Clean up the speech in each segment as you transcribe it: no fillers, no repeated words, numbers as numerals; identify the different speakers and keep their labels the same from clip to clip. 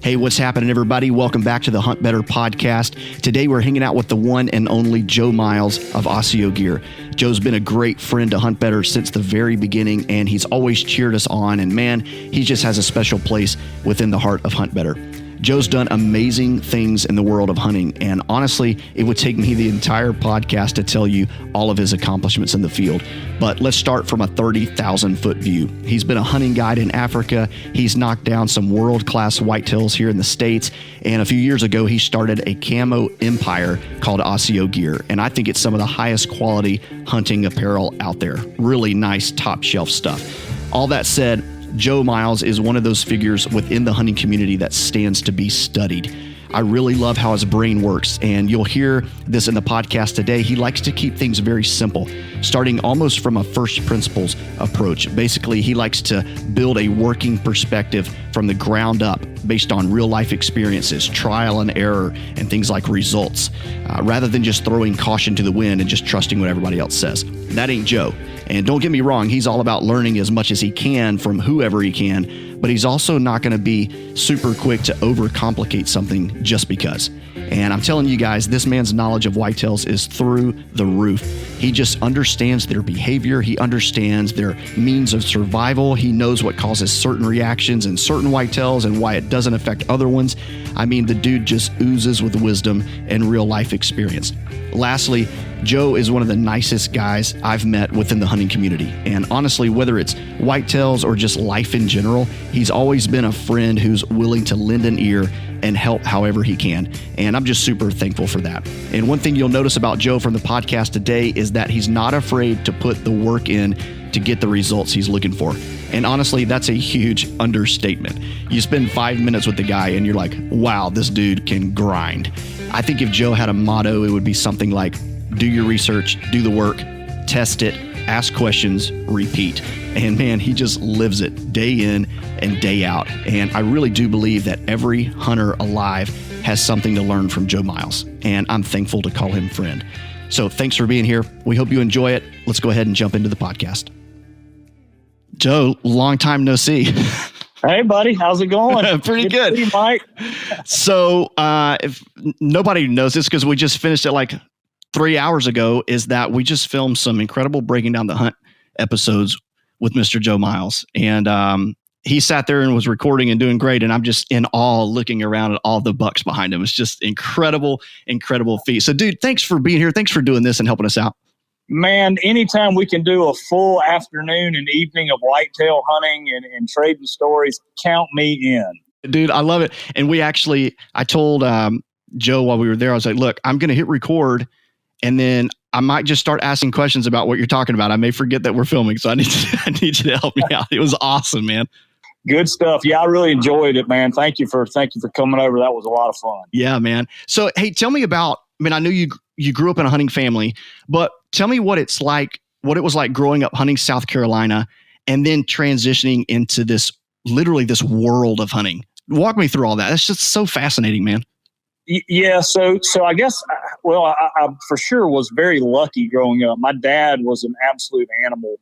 Speaker 1: Hey, what's happening, everybody? Welcome back to the HuntBetter podcast. Today, we're hanging out with the one and only Joe Miles of ASIO Gear. Joe's been a great friend to HuntBetter since the very beginning, and he's always cheered us on. And man, he just has a special place within the heart of HuntBetter. Joe's done amazing things in the world of hunting, and honestly, it would take me the entire podcast to tell you all of his accomplishments in the field. But let's start from a 30,000-foot view. He's been a hunting guide in Africa. He's knocked down some world-class whitetails here in the States, and a few years ago, he started a camo empire called ASIO Gear, and I think it's some of the highest quality hunting apparel out there. Really nice top-shelf stuff. All that said, Joe Miles is one of those figures within the hunting community that stands to be studied. I really love how his brain works, and you'll hear this in the podcast today. He likes to keep things very simple, starting almost from a first principles approach. Basically, he likes to build a working perspective from the ground up based on real life experiences, trial and error, and things like results, rather than just throwing caution to the wind and just trusting what everybody else says. That ain't Joe. And don't get me wrong, he's all about learning as much as he can from whoever he can, but he's also not going to be super quick to overcomplicate something just because. And I'm telling you guys, this man's knowledge of whitetails is through the roof. He just understands their behavior. He understands their means of survival. He knows what causes certain reactions in certain whitetails and why it doesn't affect other ones. I mean, the dude just oozes with wisdom and real life experience. Lastly, Joe is one of the nicest guys I've met within the hunting community. And honestly, whether it's whitetails or just life in general, he's always been a friend who's willing to lend an ear and help however he can. And I'm just super thankful for that. And one thing you'll notice about Joe from the podcast today is that he's not afraid to put the work in to get the results he's looking for. And honestly, that's a huge understatement. You spend 5 minutes with the guy and you're like, wow, this dude can grind. I think if Joe had a motto, it would be something like, do your research, do the work, test it, ask questions, repeat. And man, he just lives it day in and day out. And I really do believe that every hunter alive has something to learn from Joe Miles. And I'm thankful to call him friend. So thanks for being here. We hope you enjoy it. Let's go ahead and jump into the podcast. Joe, long time no see.
Speaker 2: Hey, buddy. How's it going?
Speaker 1: Pretty good.
Speaker 2: See you, Mike.
Speaker 1: So if nobody knows this, because we just finished it like 3 hours ago, is that we just filmed some incredible Breaking Down the Hunt episodes with Mr. Joe Miles. And he sat there and was recording and doing great. And I'm just in awe looking around at all the bucks behind him. It's just incredible, incredible feat. So, dude, thanks for being here. Thanks for doing this and helping us out.
Speaker 2: Man, anytime we can do a full afternoon and evening of whitetail hunting and trading stories, count me in.
Speaker 1: Dude, I love it. And I told Joe while we were there, I was like, look, I'm going to hit record and then I might just start asking questions about what you're talking about. I may forget that we're filming, so I need you to help me out. It was awesome, man.
Speaker 2: Good stuff. Yeah, I really enjoyed it, man. Thank you for coming over. That was a lot of fun.
Speaker 1: Yeah, man. So, hey, tell me about, I mean, I knew you grew up in a hunting family, but tell me what it was like growing up hunting South Carolina and then transitioning into this world of hunting. Walk me through all that. That's just so fascinating, man.
Speaker 2: Yeah. So I guess, I for sure was very lucky growing up. My dad was an absolute animal.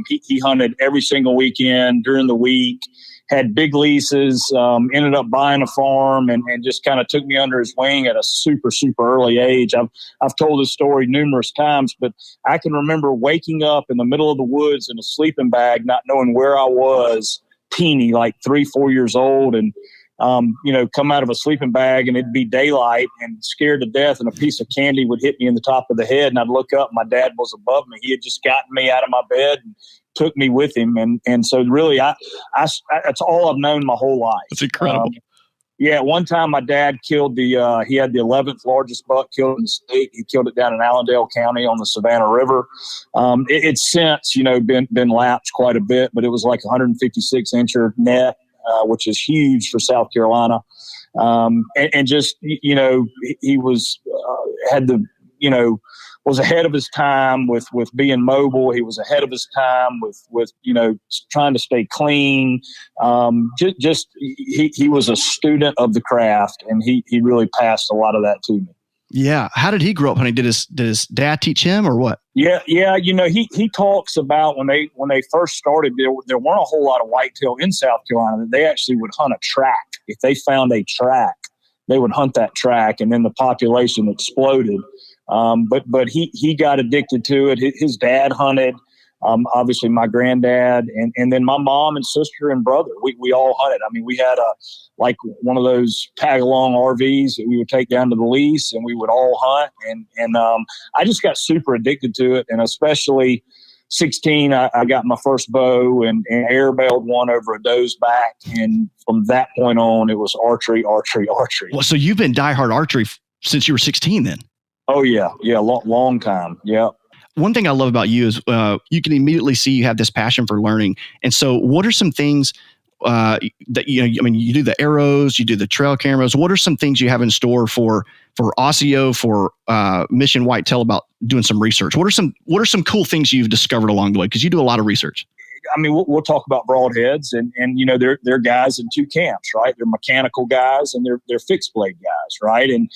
Speaker 2: He hunted every single weekend during the week, had big leases, ended up buying a farm and just kind of took me under his wing at a super, super early age. I've told this story numerous times, but I can remember waking up in the middle of the woods in a sleeping bag, not knowing where I was, teeny, like 3-4 years old. And come out of a sleeping bag and it'd be daylight and scared to death and a piece of candy would hit me in the top of the head. And I'd look up, my dad was above me. He had just gotten me out of my bed and took me with him. And so really, that's all I've known my whole life.
Speaker 1: It's incredible.
Speaker 2: Yeah. One time my dad killed he had the 11th largest buck killed in the state. He killed it down in Allendale County on the Savannah River. It's since, been lapsed quite a bit, but it was like 156-incher net. Which is huge for South Carolina. And just, he was, was ahead of his time with being mobile. He was ahead of his time with trying to stay clean. He was a student of the craft and he really passed a lot of that to me.
Speaker 1: Yeah. How did he grow up hunting? Did his dad teach him or what?
Speaker 2: Yeah. He talks about when they first started, there weren't a whole lot of whitetail in South Carolina. They actually would hunt a track. If they found a track, they would hunt that track, and then the population exploded. But he got addicted to it. His dad hunted. Obviously my granddad, and then my mom and sister and brother, we all hunted. I mean, we had like one of those tag along RVs that we would take down to the lease, and we would all hunt. And I just got super addicted to it. And especially 16, I got my first bow and air bailed one over a doe's back. And from that point on, it was archery. Well,
Speaker 1: so you've been diehard archery since you were 16 then?
Speaker 2: Oh yeah. Long time. Yeah.
Speaker 1: One thing I love about you is you can immediately see you have this passion for learning. And so what are some things that, you do the arrows, you do the trail cameras. What are some things you have in store for ASIO, for Mission Whitetail about doing some research? What are some cool things you've discovered along the way? Because you do a lot of research.
Speaker 2: I mean, we'll talk about broadheads, and they're guys in two camps, right? They're mechanical guys and they're fixed blade guys, right? And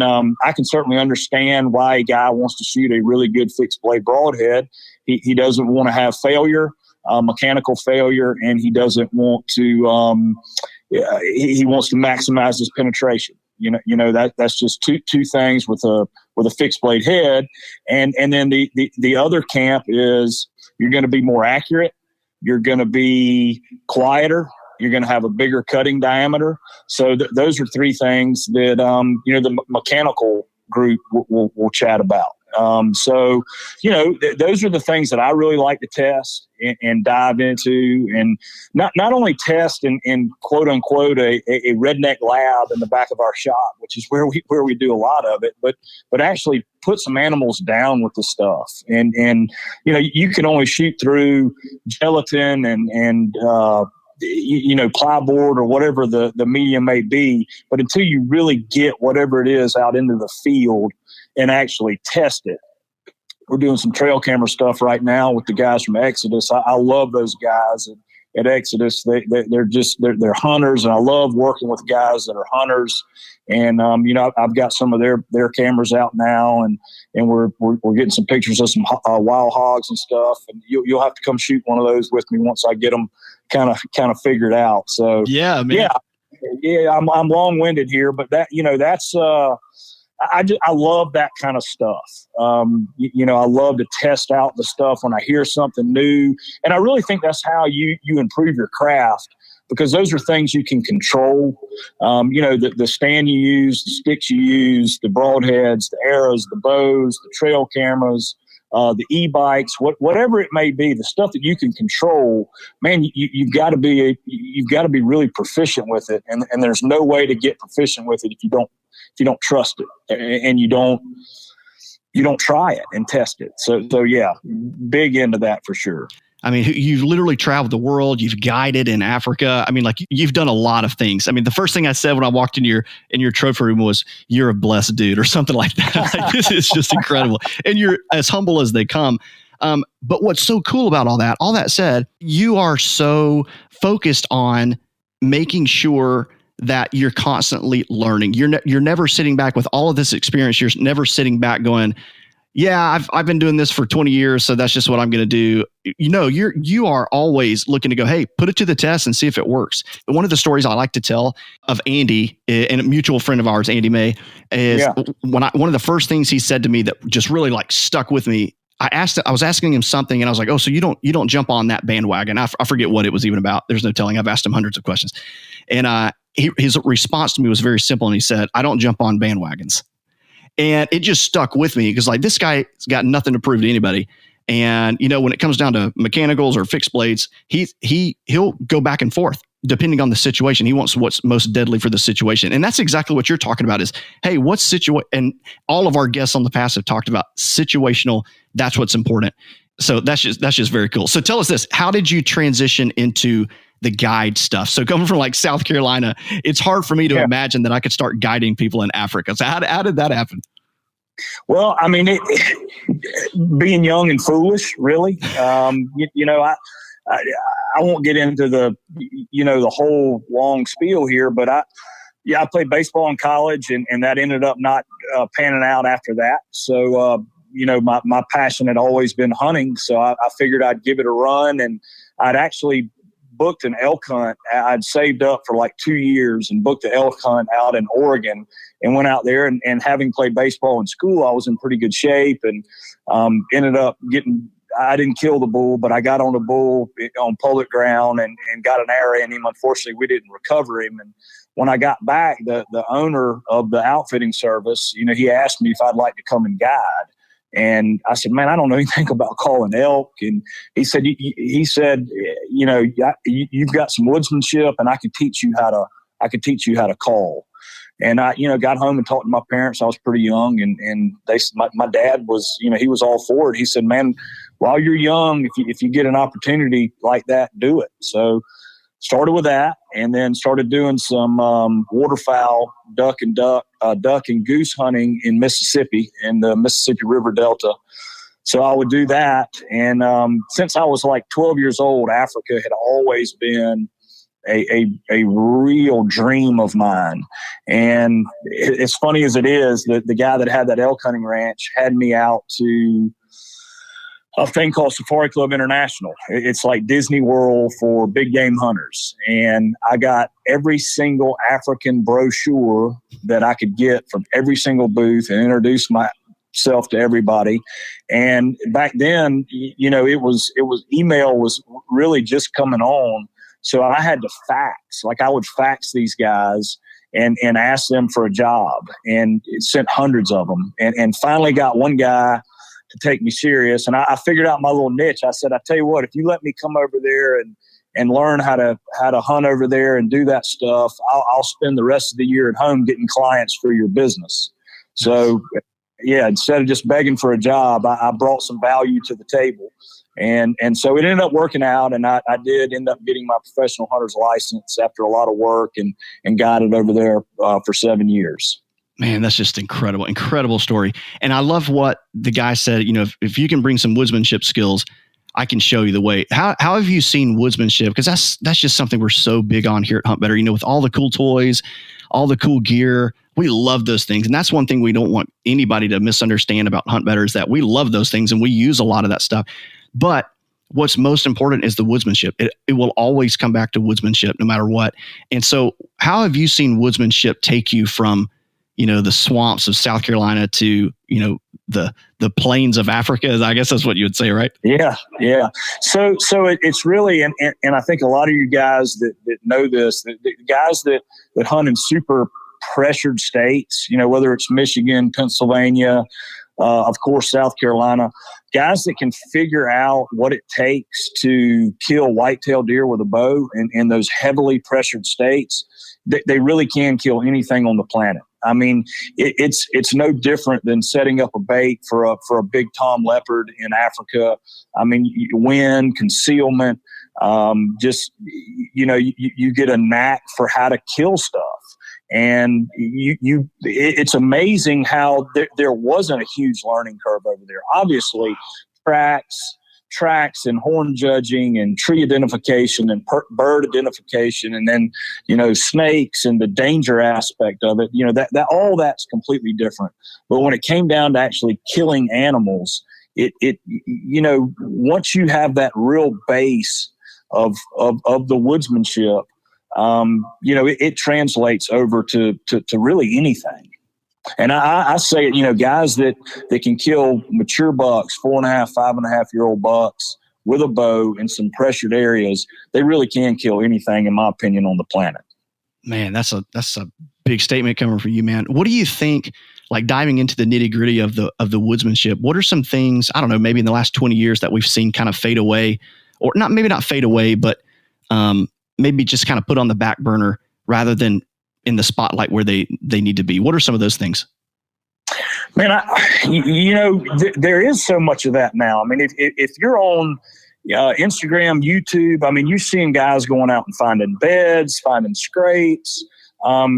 Speaker 2: I can certainly understand why a guy wants to shoot a really good fixed blade broadhead. He doesn't want to have failure, mechanical failure, and he doesn't want to. He wants to maximize his penetration. That's just two things with a fixed blade head, and then the other camp is you're going to be more accurate. You're going to be quieter. You're going to have a bigger cutting diameter. So those are three things that, the mechanical group will chat about. So those are the things that I really like to test and dive into, and not only test in quote unquote a redneck lab in the back of our shop, which is where we do a lot of it, but actually put some animals down with the stuff. And you can only shoot through gelatin and plyboard or whatever the medium may be, but until you really get whatever it is out into the field and actually test it. We're doing some trail camera stuff right now with the guys from Exodus. I love those guys at Exodus. They're hunters, and I love working with guys that are hunters. And I've got some of their cameras out now, and we're getting some pictures of some wild hogs and stuff. And you'll have to come shoot one of those with me once I get them kind of figured out. So
Speaker 1: yeah, man.
Speaker 2: Yeah. I'm long-winded here, but that's. I love that kind of stuff. I love to test out the stuff when I hear something new. And I really think that's how you improve your craft, because those are things you can control. The stand you use, the sticks you use, the broadheads, the arrows, the bows, the trail cameras, the e-bikes, whatever it may be, the stuff that you can control, man, you've got to be really proficient with it. And there's no way to get proficient with it if you don't trust it and you don't try it and test it. So yeah, big into that for sure.
Speaker 1: I mean, you've literally traveled the world. You've guided in Africa. I mean, like, you've done a lot of things. I mean, the first thing I said when I walked in your trophy room was, "You're a blessed dude," or something like that. Like, this is just incredible. And you're as humble as they come. But what's so cool about all that said, you are so focused on making sure that you're constantly learning. You're never sitting back with all of this experience. You're never sitting back going, "Yeah, I've been doing this for 20 years, so that's just what I'm going to do." You are always looking to go, "Hey, put it to the test and see if it works." One of the stories I like to tell of Andy, and a mutual friend of ours, Andy May, is one of the first things he said to me that just really like stuck with me. I was asking him something, and I was like, "Oh, so you don't jump on that bandwagon?" I forget what it was even about. There's no telling. I've asked him hundreds of questions, and his response to me was very simple, and he said, "I don't jump on bandwagons." And it just stuck with me, because like, this guy's got nothing to prove to anybody. And when it comes down to mechanicals or fixed blades, he'll go back and forth depending on the situation. He wants what's most deadly for the situation. And that's exactly what you're talking about is, hey, and all of our guests on the past have talked about situational. That's what's important. So that's just very cool. So tell us this, how did you transition into the guide stuff? So coming from like South Carolina, it's hard for me to imagine that I could start guiding people in Africa. So how did that happen?
Speaker 2: Well, I mean, being young and foolish, really. I won't get into the whole long spiel here, but Yeah, I played baseball in college, and that ended up not panning out after that. So, my passion had always been hunting. So I figured I'd give it a run, and I'd actually booked an elk hunt. I'd saved up for like 2 years and booked an elk hunt out in Oregon and went out there. And having played baseball in school, I was in pretty good shape, and ended up I didn't kill the bull, but I got on the bull on public ground and got an arrow in him. Unfortunately, we didn't recover him. And when I got back, the owner of the outfitting service, he asked me if I'd like to come and guide. And I said, man, I don't know anything about calling elk. And he said, you've got some woodsmanship, and I could teach you how to call. And I, got home and talked to my parents. I was pretty young, and my dad was, he was all for it. He said, man, while you're young, if you get an opportunity like that, do it. So started with that, and then started doing some waterfowl, duck and goose hunting in Mississippi, in the Mississippi River Delta. So I would do that. And since I was like 12 years old, Africa had always been a real dream of mine. And as funny as it is, the guy that had that elk hunting ranch had me out to a thing called Safari Club International. It's like Disney World for big game hunters. And I got every single African brochure that I could get from every single booth and introduced myself to everybody. And back then, it was email was really just coming on. So I had to fax. Like, I would fax these guys and ask them for a job, and it sent hundreds of them, and finally got one guy to take me serious. And I figured out my little niche. I said, I tell you what, if you let me come over there and learn how to hunt over there and do that stuff, I'll spend the rest of the year at home getting clients for your business. So yeah, instead of just begging for a job, I brought some value to the table. And so it ended up working out, and I did end up getting my professional hunter's license after a lot of work, and got it over there for 7 years.
Speaker 1: Man, that's just incredible story. And I love what the guy said, if you can bring some woodsmanship skills, I can show you the way. How have you seen woodsmanship? Because that's just something we're so big on here at HuntBetter, with all the cool toys, all the cool gear. We love those things. And that's one thing we don't want anybody to misunderstand about HuntBetter, is that we love those things and we use a lot of that stuff. But what's most important is the woodsmanship. It will always come back to woodsmanship no matter what. And so how have you seen woodsmanship take you from, the swamps of South Carolina to, the plains of Africa? I guess that's what you would say, right?
Speaker 2: Yeah. Yeah. So it's really, and I think a lot of you guys that know this, the guys that hunt in super pressured states, whether it's Michigan, Pennsylvania, of course, South Carolina, guys that can figure out what it takes to kill whitetail deer with a bow in those heavily pressured states, they really can kill anything on the planet. I mean, it's no different than setting up a bait for a big tom leopard in Africa. I mean, wind, concealment, you get a knack for how to kill stuff. And it's amazing how there wasn't a huge learning curve over there. Obviously, tracks and horn judging and tree identification and bird identification, and then snakes and the danger aspect of it. That all that's completely different. But when it came down to actually killing animals, it once you have that real base of the woodsmanship, it translates over to really anything. And I say, guys that can kill mature bucks, 4.5, 5.5-year-old bucks with a bow in some pressured areas, they really can kill anything, in my opinion, on the planet.
Speaker 1: Man, that's a big statement coming from you, man. What do you think, like diving into the nitty gritty of the woodsmanship? What are some things, I don't know, maybe in the last 20 years that we've seen kind of fade away, or maybe not fade away, but maybe just kind of put on the back burner rather than in the spotlight where they need to be? What are some of those things?
Speaker 2: Man, there is so much of that now. I mean, if you're on Instagram, YouTube, I mean, you're seeing guys going out and finding beds, finding scrapes. I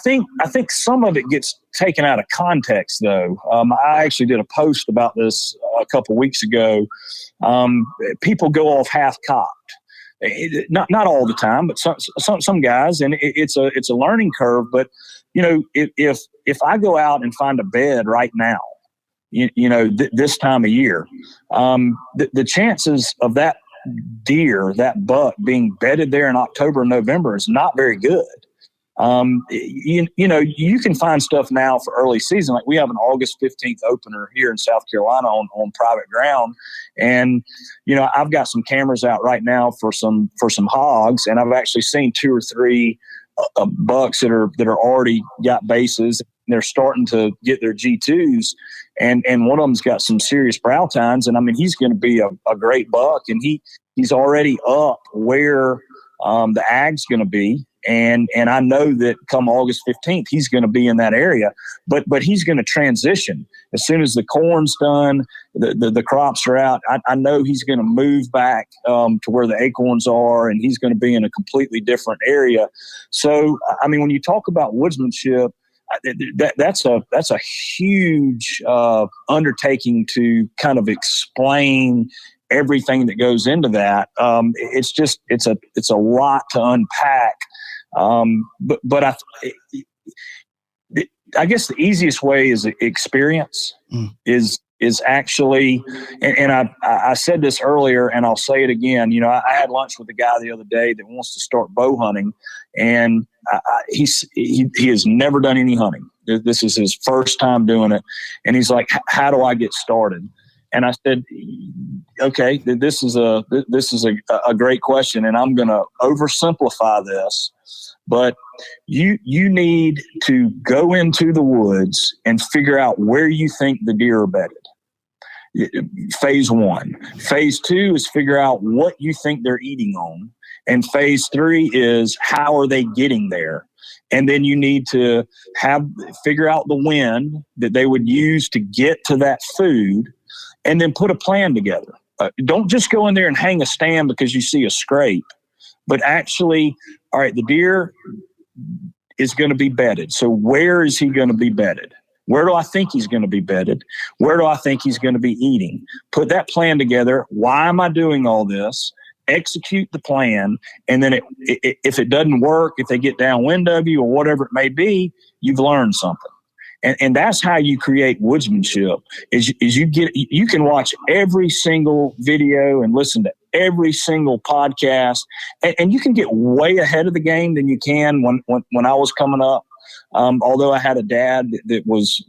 Speaker 2: think some of it gets taken out of context, though. I actually did a post about this a couple weeks ago. People go off half-cocked. Not all the time, but some guys, and it's a learning curve. But if I go out and find a bed right now, this time of year, the chances of that deer, that buck, being bedded there in October and November is not very good. You can find stuff now for early season. Like we have an August 15th opener here in South Carolina on private ground. And, I've got some cameras out right now for some hogs, and I've actually seen 2 or 3 bucks that are already got bases. They're starting to get their G2s, and one of them's got some serious brow tines. And I mean, he's going to be a great buck, and he's already up where the ag's going to be. And I know that come August 15th, he's going to be in that area, but he's going to transition as soon as the corn's done, the crops are out. I know he's going to move back to where the acorns are, and he's going to be in a completely different area. So, I mean, when you talk about woodsmanship, that's a huge undertaking to kind of explain everything that goes into that. It's a lot to unpack. But I guess the easiest way is experience is actually, and I said this earlier, and I'll say it again. I had lunch with a guy the other day that wants to start bow hunting, and he has never done any hunting. This is his first time doing it, and he's like, "How do I get started?" And I said, "Okay, this is a great question, and I'm going to oversimplify this, but you need to go into the woods and figure out where you think the deer are bedded. Phase 1. Phase 2 is figure out what you think they're eating on, and phase 3 is how are they getting there." And then you need to figure out the wind that they would use to get to that food, and then put a plan together. Don't just go in there and hang a stand because you see a scrape, but actually, all right, the deer is going to be bedded. So where is he going to be bedded? Where do I think he's going to be bedded? Where do I think he's going to be eating? Put that plan together. Why am I doing all this? Execute the plan. And then if it doesn't work, if they get downwind of you or whatever it may be, you've learned something. And that's how you create woodsmanship is you can watch every single video and listen to every single podcast, and you can get way ahead of the game than you can when I was coming up. Although I had a dad that was,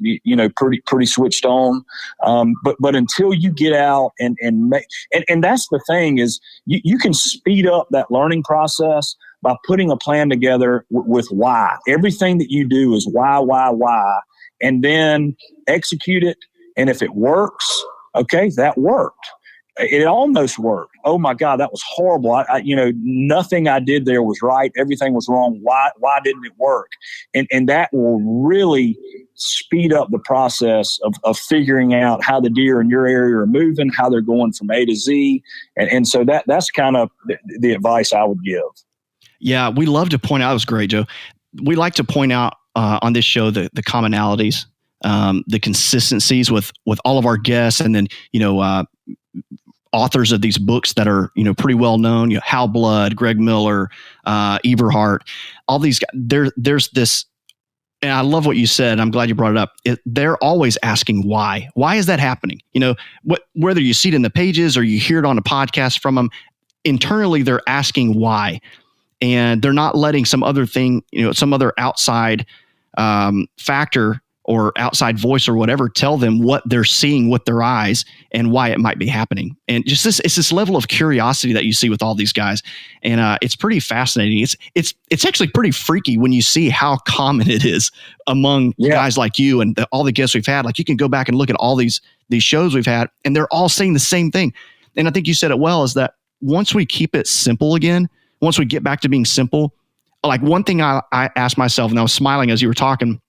Speaker 2: pretty switched on. But until you get out and make, and that's the thing is you can speed up that learning process by putting a plan together with why. Everything that you do is why, and then execute it. And if it works, okay, that worked. It almost worked. Oh my God, that was horrible. Nothing I did there was right. Everything was wrong. Why didn't it work? And that will really speed up the process of figuring out how the deer in your area are moving, how they're going from A to Z. And so that's kind of the advice I would give.
Speaker 1: Yeah, we love to point out, that was great, Joe. We like to point out on this show the commonalities, the consistencies with all of our guests, and then, authors of these books that are, pretty well known, Hal Blood, Greg Miller, Eberhart, all these guys. There's this, and I love what you said. I'm glad you brought it up. They're always asking why. Why is that happening? Whether you see it in the pages or you hear it on a podcast from them, internally they're asking why, and they're not letting some other thing, some other outside factor or outside voice or whatever tell them what they're seeing with their eyes and why it might be happening. And just it's this level of curiosity that you see with all these guys, and it's pretty fascinating. It's actually pretty freaky when you see how common it is among guys like you and all the guests we've had. Like, you can go back and look at all these shows we've had, and they're all saying the same thing. And I think you said it well, is that once we keep it simple again, once we get back to being simple, like one thing I asked myself, and I was smiling as you were talking,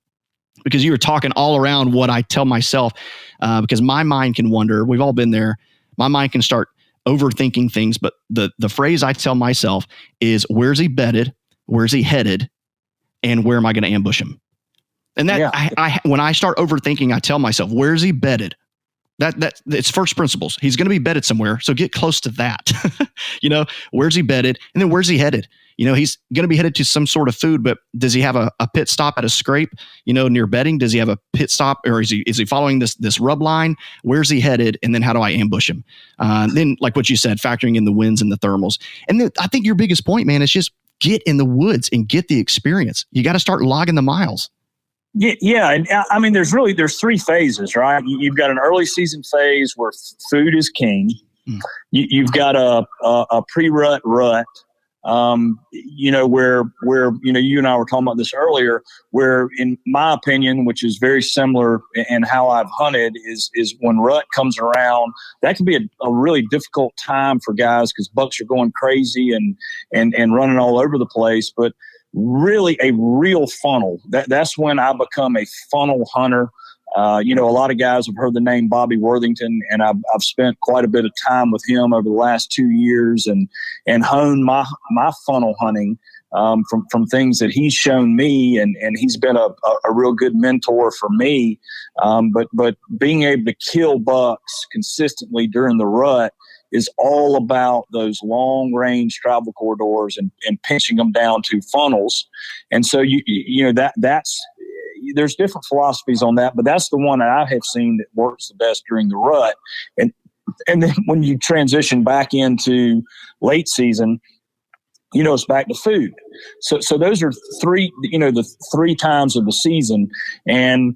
Speaker 1: because you were talking all around what I tell myself, because my mind can wander. We've all been there. My mind can start overthinking things, but the phrase I tell myself is, where's he bedded? Where's he headed? And where am I going to ambush him? And that when I start overthinking, I tell myself, where's he bedded? That it's first principles. He's going to be bedded somewhere, so get close to that. Where's he bedded, and then where's he headed? He's going to be headed to some sort of food, but does he have a pit stop at a scrape, near bedding? Does he have a pit stop, or is he following this rub line? Where's he headed, and then how do I ambush him? Then, like what you said, factoring in the winds and the thermals. And then I think your biggest point, man, is just get in the woods and get the experience. You got to start logging the miles.
Speaker 2: Yeah. And I mean, there's three phases, right? You've got an early season phase where food is king. You've got a pre-rut rut, where you and I were talking about this earlier, where in my opinion, which is very similar in how I've hunted, is when rut comes around, that can be a really difficult time for guys because bucks are going crazy and running all over the place. But really a real funnel. That's when I become a funnel hunter. A lot of guys have heard the name Bobby Worthington, and I've spent quite a bit of time with him over the last 2 years and honed my funnel hunting from things that he's shown me, and he's been a real good mentor for me. But being able to kill bucks consistently during the rut is all about those long range travel corridors and pinching them down to funnels. And so that's there's different philosophies on that, but that's the one that I have seen that works the best during the rut. And then when you transition back into late season, it's back to food. So those are the three times of the season. And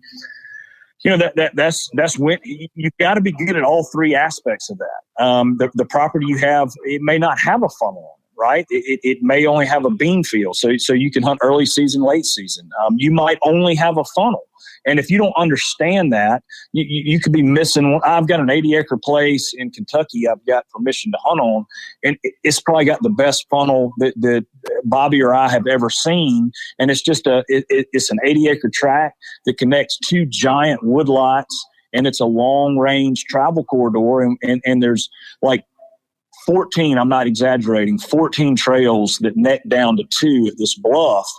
Speaker 2: that's when you've got to be good at all three aspects of that. The property you have, it may not have a funnel on it, right? It may only have a bean field. So you can hunt early season, late season. You might only have a funnel. And if you don't understand that, you could be missing one. I've got an 80-acre place in Kentucky I've got permission to hunt on, and it's probably got the best funnel that Bobby or I have ever seen. And it's just it's an 80-acre tract that connects two giant woodlots, and it's a long-range travel corridor. And there's like 14, I'm not exaggerating, 14 trails that neck down to 2 at this bluff.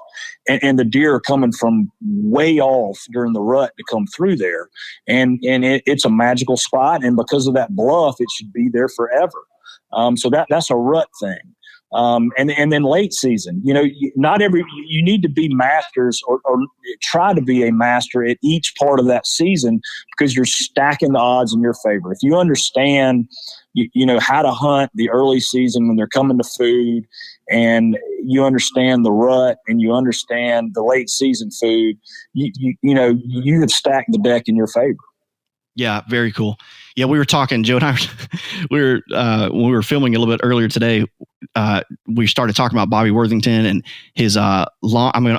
Speaker 2: And the deer are coming from way off during the rut to come through there. And it's a magical spot. And because of that bluff, it should be there forever. So that's a rut thing. And then late season, you need to be masters or try to be a master at each part of that season, because you're stacking the odds in your favor. If you understand, how to hunt the early season when they're coming to food, and you understand the rut and you understand the late season food, you have stacked the deck in your favor.
Speaker 1: Yeah, very cool. Yeah, we were talking, Joe and I, when we were filming a little bit earlier today, we started talking about Bobby Worthington and his I'm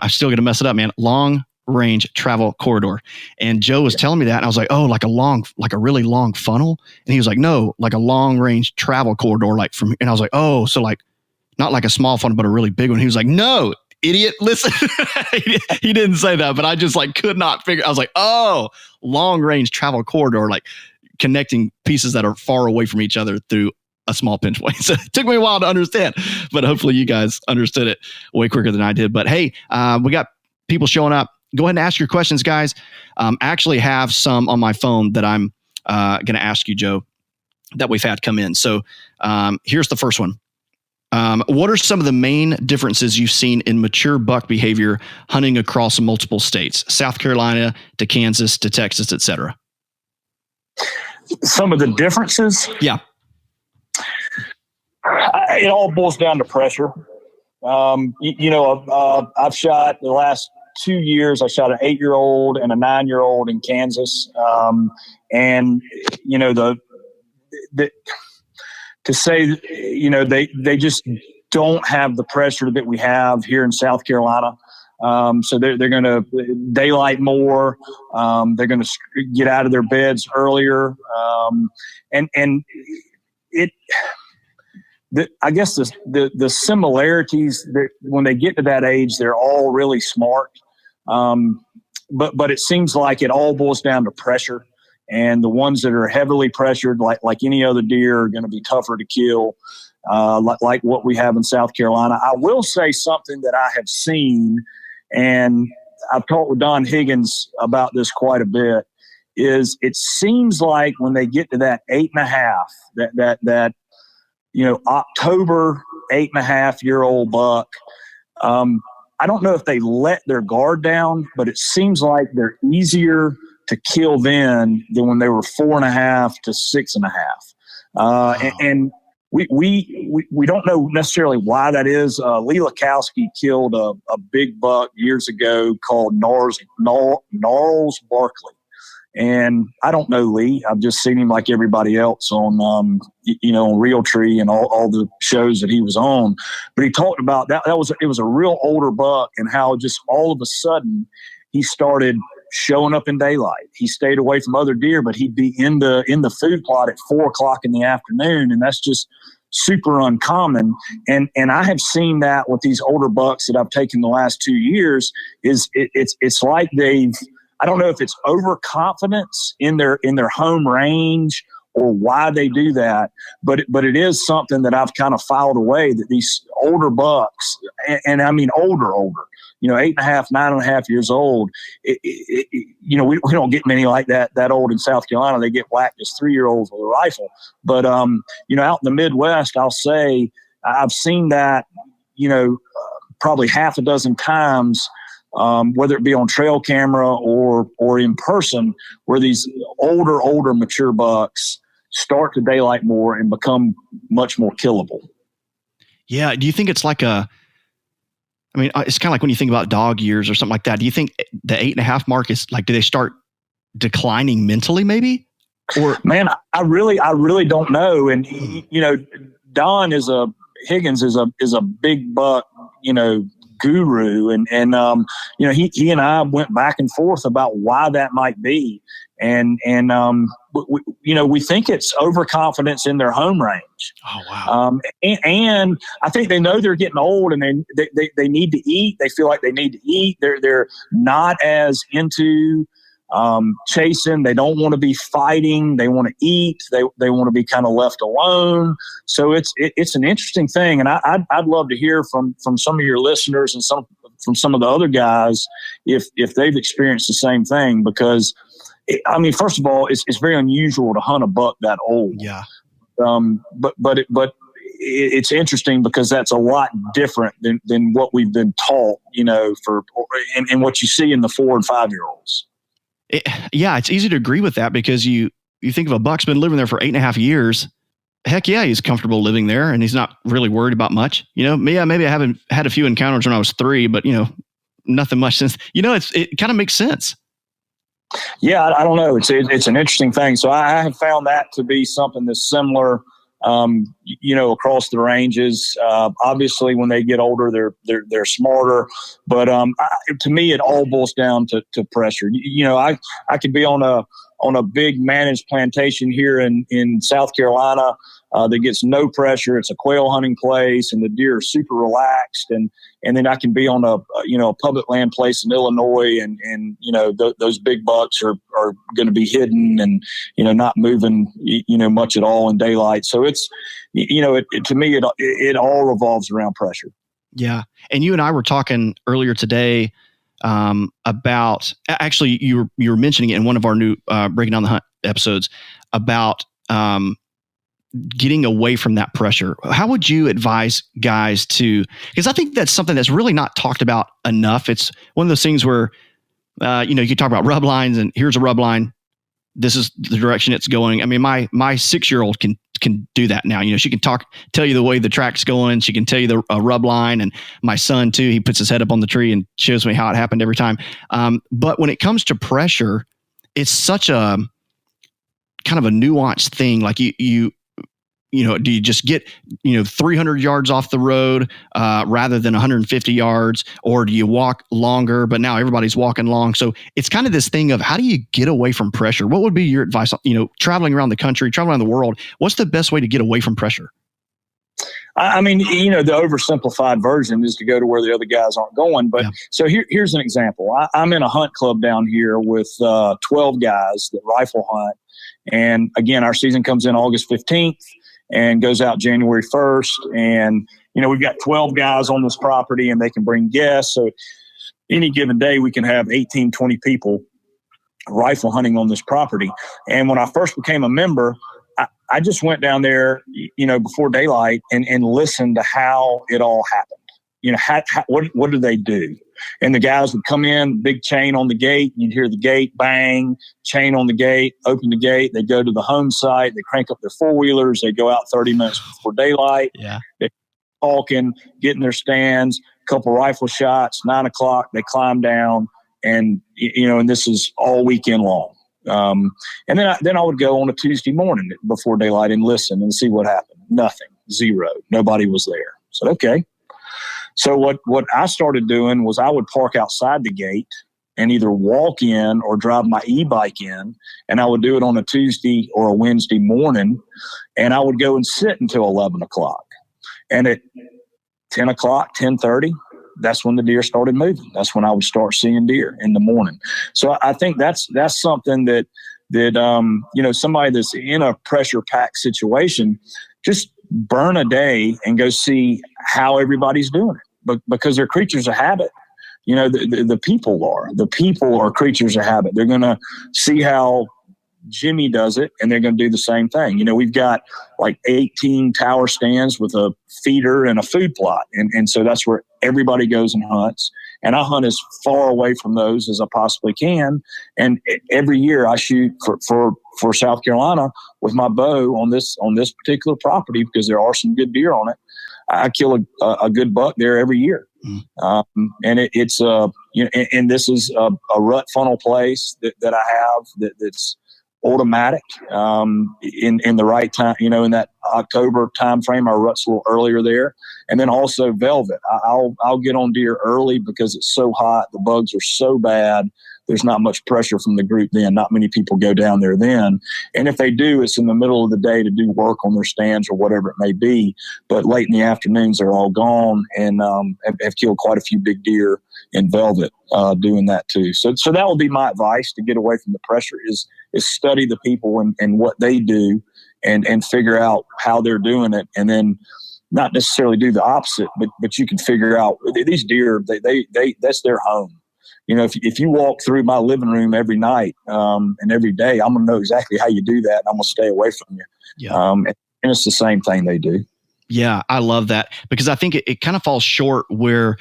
Speaker 1: still going to mess it up, man. Long range travel corridor. And Joe was telling me that, and I was like, oh, like a really long funnel. And he was like, no, like a long range travel corridor, and I was like, oh, so like not like a small funnel, but a really big one. He was like, no, idiot, listen. He didn't say that, but I just could not figure. I was like, oh, long range travel corridor, like connecting pieces that are far away from each other through a small pinch point. So it took me a while to understand, but hopefully you guys understood it way quicker than I did. But hey, we got people showing up. Go ahead and ask your questions, guys. I actually have some on my phone that I'm going to ask you, Joe, that we've had come in. So here's the first one. What are some of the main differences you've seen in mature buck behavior hunting across multiple states, South Carolina to Kansas to Texas, et cetera?
Speaker 2: Some of the differences?
Speaker 1: Yeah.
Speaker 2: It all boils down to pressure. I've shot the last 2 years. I shot an 8-year-old and a 9-year-old in Kansas. To say, they just don't have the pressure that we have here in South Carolina. So they're going to daylight more. They're going to get out of their beds earlier. I guess the similarities that when they get to that age, they're all really smart. But it seems like it all boils down to pressure. And the ones that are heavily pressured, like any other deer, are going to be tougher to kill, like what we have in South Carolina. I will say something that I have seen, and I've talked with Don Higgins about this quite a bit, is it seems like when they get to that 8.5, that October 8.5-year-old buck, I don't know if they let their guard down, but it seems like they're easier to kill then than when they were 4.5 to 6.5.
Speaker 1: Wow.
Speaker 2: And we don't know necessarily why that is. Lee Lakowski killed a big buck years ago called Gnarls Barkley. And I don't know Lee. I've just seen him like everybody else on, on Realtree and all the shows that he was on. But he talked about that. It was a real older buck, and how just all of a sudden he started showing up in daylight. He stayed away from other deer, but he'd be in the food plot at 4:00 in the afternoon, and that's just super uncommon. And I have seen that with these older bucks that I've taken the last 2 years. It's like they've, I don't know if it's overconfidence in their home range or why they do that, but it is something that I've kind of filed away, that these older bucks, and I mean older, 8.5, 9.5 years old. We don't get many like that old in South Carolina. They get whacked as 3-year-olds with a rifle. But out in the Midwest, I'll say I've seen that probably half a dozen times. Whether it be on trail camera or in person, where these older mature bucks start to daylight more and become much more killable.
Speaker 1: Yeah. Do you think it's like it's kind of like when you think about dog years or something like that. Do you think the 8.5 mark is like, do they start declining mentally maybe? Or
Speaker 2: man, I really don't know. And Don Higgins is a big buck, guru, and he and I went back and forth about why that might be, and we think it's overconfidence in their home range.
Speaker 1: Oh wow!
Speaker 2: And I think they know they're getting old, and they need to eat. They feel like they need to eat. They're not as into chasing. They don't want to be fighting. They want to eat. They want to be kind of left alone. So it's an interesting thing, and I'd love to hear from some of your listeners and from some of the other guys if they've experienced the same thing, because first of all, it's very unusual to hunt a buck that old.
Speaker 1: Yeah.
Speaker 2: But it's interesting because that's a lot different than what we've been taught, and what you see in the 4 and 5-year-olds.
Speaker 1: It's easy to agree with that, because you think of a buck's been living there for 8.5 years. Heck yeah, he's comfortable living there, and he's not really worried about much. Maybe I haven't had a few encounters when I was 3, but nothing much since. It kind of makes sense.
Speaker 2: Yeah, I don't know. It's an interesting thing. So I have found that to be something that's similar, across the ranges. Obviously, when they get older, they're smarter. But to me, it all boils down to pressure. I could be on a big managed plantation here in South Carolina that gets no pressure. It's a quail hunting place, and the deer are super relaxed. And then I can be on a public land place in Illinois, and those big bucks are going to be hidden and not moving much at all in daylight. So it's to me it all revolves around pressure.
Speaker 1: Yeah, and you and I were talking earlier today about, actually you were mentioning it in one of our new Breaking Down the Hunt episodes, about getting away from that pressure. How would you advise guys to, because I think that's something that's really not talked about enough. It's one of those things where, you talk about rub lines, and here's a rub line. This is the direction it's going. My 6-year-old can do that now. She can tell you the way the track's going. She can tell you the rub line, and my son too, he puts his head up on the tree and shows me how it happened every time. But when it comes to pressure, it's such a kind of a nuanced thing. Like do you just get 300 yards off the road rather than 150 yards, or do you walk longer? But now everybody's walking long, so it's kind of this thing of how do you get away from pressure? What would be your advice? Traveling around the country, traveling around the world, what's the best way to get away from pressure?
Speaker 2: The oversimplified version is to go to where the other guys aren't going. But So here's an example. I'm in a hunt club down here with 12 guys that rifle hunt, and again, our season comes in August 15th. And goes out January 1st. And, we've got 12 guys on this property, and they can bring guests. So any given day, we can have 18, 20 people rifle hunting on this property. And when I first became a member, I just went down there, before daylight and listened to how it all happened. What do they do? And the guys would come in, big chain on the gate. You'd hear the gate bang, chain on the gate, open the gate. They'd go to the home site. They crank up their four-wheelers. They go out 30 minutes before daylight.
Speaker 1: Yeah.
Speaker 2: They're talking, getting their stands, couple rifle shots, 9 o'clock. They climb down, and this is all weekend long. And then I would go on a Tuesday morning before daylight and listen and see what happened. Nothing, zero, nobody was there. So okay. So what I started doing was I would park outside the gate and either walk in or drive my e-bike in, and I would do it on a Tuesday or a Wednesday morning, and I would go and sit until 11 o'clock. And at 10 o'clock, 10:30, that's when the deer started moving. That's when I would start seeing deer in the morning. So I think that's something that somebody that's in a pressure-packed situation, just burn a day and go see how everybody's doing it. But because they're creatures of habit, the people are creatures of habit. They're going to see how Jimmy does it, and they're going to do the same thing. We've got like 18 tower stands with a feeder and a food plot. And so that's where everybody goes and hunts. And I hunt as far away from those as I possibly can. And every year I shoot for South Carolina with my bow on this particular property, because there are some good deer on it. I kill a good buck there every year. And it's and this is a rut funnel place that I have that's automatic in the right time, in that October time frame. Our rut's a little earlier there. And then also velvet. I'll get on deer early because it's so hot. The bugs are so bad. There's not much pressure from the group then. Not many people go down there then. And if they do, it's in the middle of the day to do work on their stands or whatever it may be. But late in the afternoons, they're all gone, and have killed quite a few big deer in velvet doing that too. So that would be my advice to get away from the pressure is study the people and what they do and figure out how they're doing it. And then not necessarily do the opposite, but you can figure out these deer, they that's their home. If you walk through my living room every night and every day, I'm going to know exactly how you do that. And I'm going to stay away from you.
Speaker 1: Yeah.
Speaker 2: And it's the same thing they do.
Speaker 1: Yeah, I love that, because I think it kind of falls short where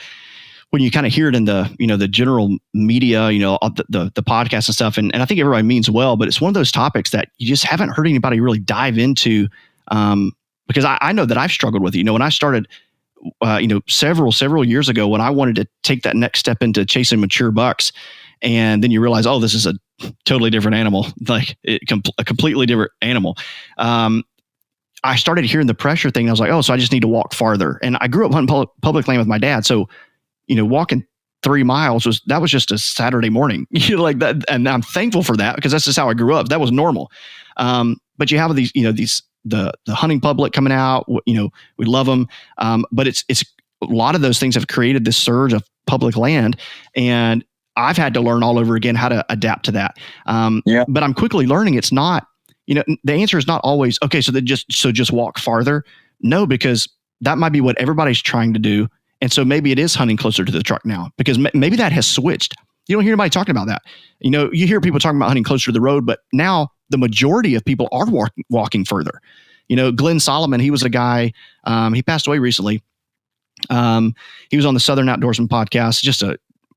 Speaker 1: when you kind of hear it in the, the general media, the podcast and stuff. And I think everybody means well, but it's one of those topics that you just haven't heard anybody really dive into. Because I know that I've struggled with it. When I started, several years ago, when I wanted to take that next step into chasing mature bucks, and then you realize, oh, this is a totally different animal, like a completely different animal. I started hearing the pressure thing. And I was like, oh, so I just need to walk farther. And I grew up hunting public land with my dad. So, walking 3 miles was just a Saturday morning, like that. And I'm thankful for that, because that's just how I grew up. That was normal. But you have these, the hunting public coming out, we love them. But it's a lot of those things have created this surge of public land, and I've had to learn all over again how to adapt to that. But I'm quickly learning it's not, the answer is not always, okay, so just walk farther. No, because that might be what everybody's trying to do. And so maybe it is hunting closer to the truck now, because maybe that has switched. You don't hear anybody talking about that. You hear people talking about hunting closer to the road, but now the majority of people are walking further. Glenn Solomon, he was a guy, he passed away recently. He was on the Southern Outdoorsman podcast,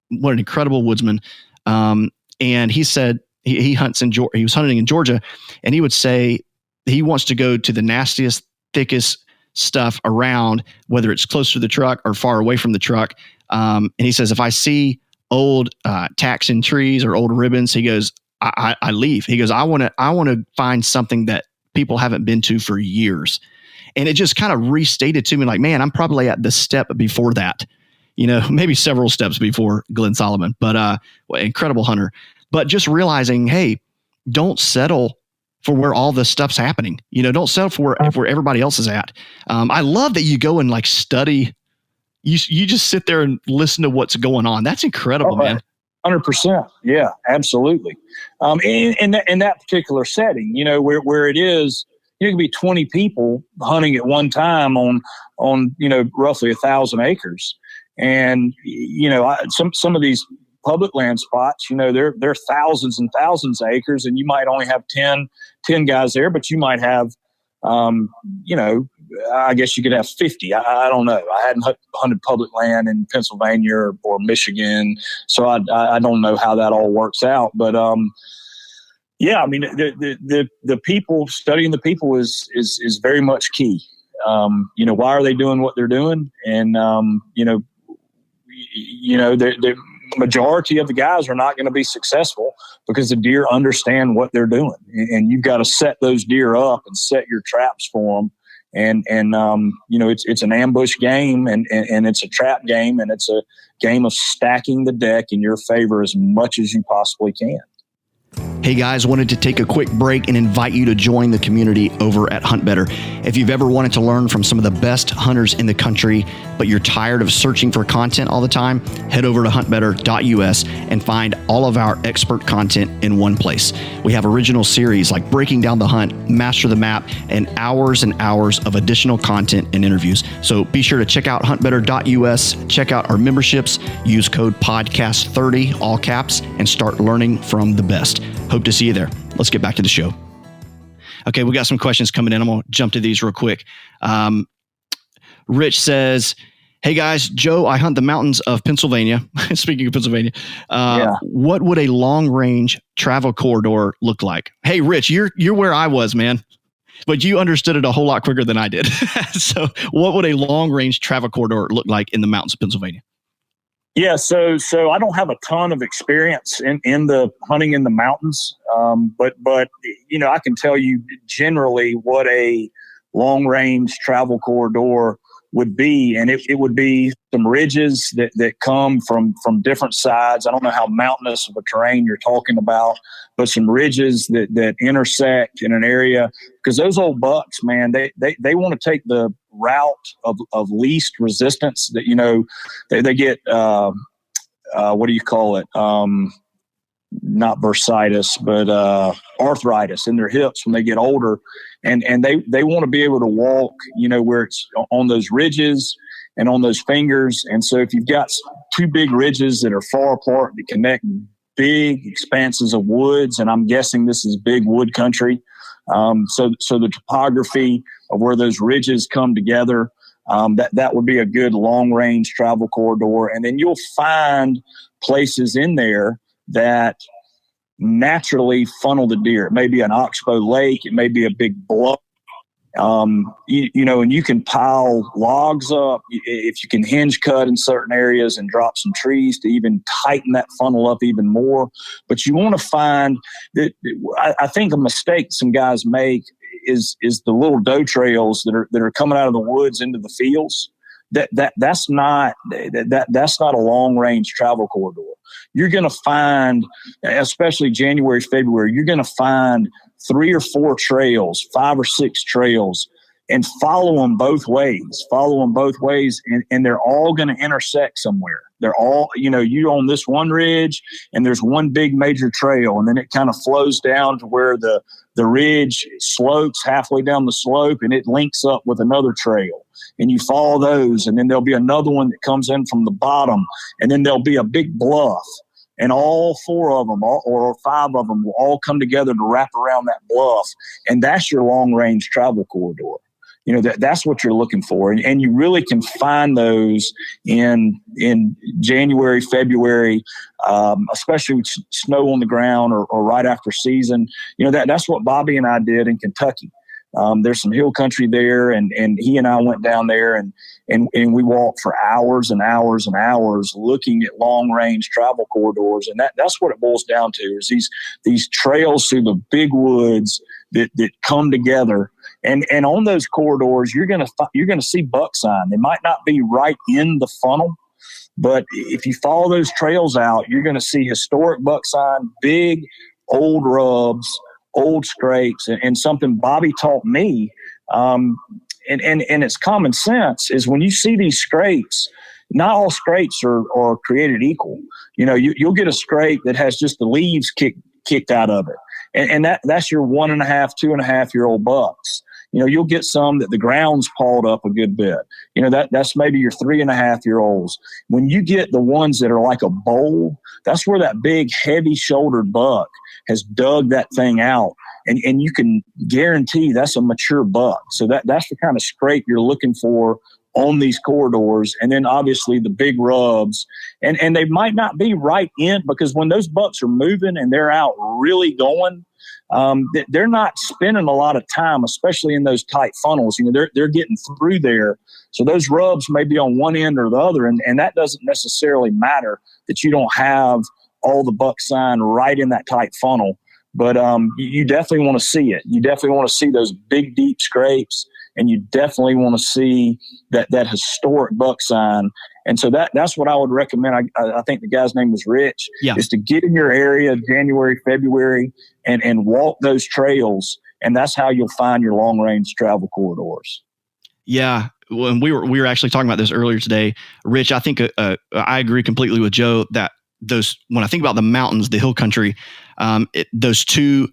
Speaker 1: what an incredible woodsman. And he said he hunts in Georgia. He was hunting in Georgia, and he would say he wants to go to the nastiest, thickest stuff around, whether it's close to the truck or far away from the truck. And he says, if I see old tacks in trees or old ribbons, he goes, I leave. He goes, I want to find something that people haven't been to for years. And it just kind of restated to me, like, man, I'm probably at the step before that, maybe several steps before Glenn Solomon, but incredible hunter. But just realizing, hey, don't settle for where all this stuff's happening. Don't settle for where everybody else is at. I love that you go and like study. You just sit there and listen to what's going on. That's incredible, man.
Speaker 2: 100%. Yeah, absolutely. In that particular setting, where it is, it can be 20 people hunting at one time on roughly 1,000 acres. And, some of these public land spots, they're thousands and thousands of acres, and you might only have 10 guys there, but you might have, I guess you could have 50. I don't know. I hadn't hunted public land in Pennsylvania or Michigan, so I don't know how that all works out. But yeah, I mean, the people, studying the people is very much key. Why are they doing what they're doing? And the majority of the guys are not going to be successful because the deer understand what they're doing, and you've got to set those deer up and set your traps for them. And it's an ambush game, and it's a trap game, and it's a game of stacking the deck in your favor as much as you possibly can.
Speaker 1: Hey guys, wanted to take a quick break and invite you to join the community over at HuntBetter. If you've ever wanted to learn from some of the best hunters in the country, but you're tired of searching for content all the time, head over to huntbetter.us and find all of our expert content in one place. We have original series like Breaking Down the Hunt, Master the Map, and hours of additional content and interviews. So be sure to check out huntbetter.us, check out our memberships, use code podcast30, all caps, and start learning from the best. Hope to see you there. Let's get back to the show. Okay, we got some questions coming in. I'm going to jump to these real quick. Rich says, hey guys, Joe, I hunt the mountains of Pennsylvania. Speaking of Pennsylvania, what would a long range travel corridor look like? Hey, Rich, you're where I was, man, but you understood it a whole lot quicker than I did. So what would a long range travel corridor look like in the mountains of Pennsylvania?
Speaker 2: Yeah, so I don't have a ton of experience in the hunting in the mountains, but I can tell you generally what a long range travel corridor would be, and it would be some ridges that come from different sides. I don't know how mountainous of a terrain you're talking about, but some ridges that intersect in an area, because those old bucks, man, they want to take the route of least resistance. That they get what do you call it? Not bursitis, but arthritis in their hips when they get older, and they want to be able to walk, where it's on those ridges and on those fingers. And so if you've got two big ridges that are far apart that connect big expanses of woods, and I'm guessing this is big wood country, so the topography of where those ridges come together, that would be a good long range travel corridor. And then you'll find places in there that naturally funnel the deer. It may be an oxbow lake, it may be a big bluff, and you can pile logs up if you can hinge cut in certain areas and drop some trees to even tighten that funnel up even more. But you want to find that, I think a mistake some guys make is the little doe trails that are coming out of the woods into the fields. That's not a long range travel corridor. You're going to find, especially January, February, you're going to find 3 or 4 trails, 5 or 6 trails, and follow them both ways, and they're all going to intersect somewhere. They're all, you're on this one ridge and there's one big major trail, and then it kind of flows down to where the ridge slopes halfway down the slope, and it links up with another trail, and you follow those, and then there'll be another one that comes in from the bottom, and then there'll be a big bluff, and all 4 of them or 5 of them will all come together to wrap around that bluff, and that's your long range travel corridor. That's what you're looking for. And you really can find those in January, February, especially with snow on the ground or right after season. That's what Bobby and I did in Kentucky. There's some hill country there, and he and I went down there and we walked for hours and hours and hours looking at long range travel corridors. And that's what it boils down to, is these trails through the big woods that come together. And on those corridors, you're gonna see buck sign. They might not be right in the funnel, but if you follow those trails out, you're gonna see historic buck sign, big old rubs, old scrapes, and something Bobby taught me, and it's common sense, is when you see these scrapes, not all scrapes are created equal. You'll get a scrape that has just the leaves kicked out of it, and that's your 1.5, 2.5 year old bucks. you'll get some that the ground's pawed up a good bit. That's maybe your 3.5-year-olds. When you get the ones that are like a bowl, that's where that big, heavy-shouldered buck has dug that thing out. And you can guarantee that's a mature buck. So that's the kind of scrape you're looking for on these corridors. And then obviously the big rubs. And they might not be right in, because when those bucks are moving and they're out really going, they're not spending a lot of time, especially in those tight funnels. They're getting through there. So those rubs may be on one end or the other. And that doesn't necessarily matter that you don't have all the buck sign right in that tight funnel. But you definitely want to see it. You definitely want to see those big, deep scrapes, and you definitely want to see that historic buck sign. And so that's what I would recommend. I think the guy's name was Rich.
Speaker 1: Yeah.
Speaker 2: Is to get in your area January, February, and walk those trails, and that's how you'll find your long range travel corridors.
Speaker 1: Yeah. When we were actually talking about this earlier today, Rich, I think I agree completely with Joe that when I think about the mountains, the hill country, those two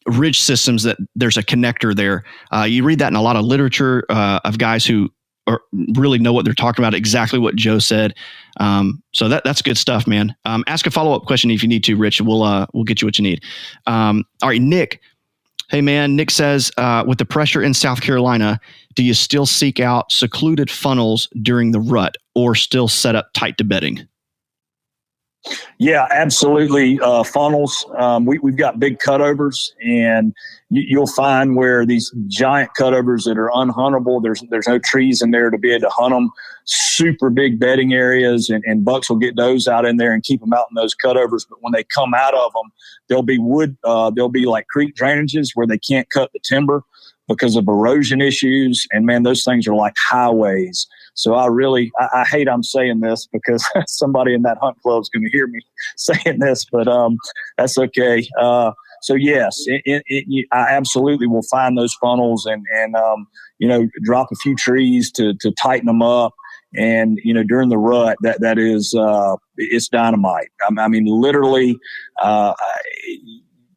Speaker 1: ridge systems, that there's a connector there. You read that in a lot of literature of guys who really know what they're talking about, exactly what Joe said. So that's good stuff, man. Ask a follow-up question if you need to, Rich. We'll get you what you need. All right, Nick. Hey, man. Nick says, with the pressure in South Carolina, do you still seek out secluded funnels during the rut, or still set up tight to bedding?
Speaker 2: Yeah, absolutely. Funnels. We've got big cutovers, and you'll find where these giant cutovers that are unhuntable, there's no trees in there to be able to hunt them. Super big bedding areas, and bucks will get those out in there and keep them out in those cutovers. But when they come out of them, there'll be like creek drainages where they can't cut the timber because of erosion issues. And man, those things are like highways. So I hate I'm saying this, because somebody in that hunt club is going to hear me saying this, but that's okay. So yes, I absolutely will find those funnels and drop a few trees to tighten them up. And during the rut, that is it's dynamite. I mean, literally.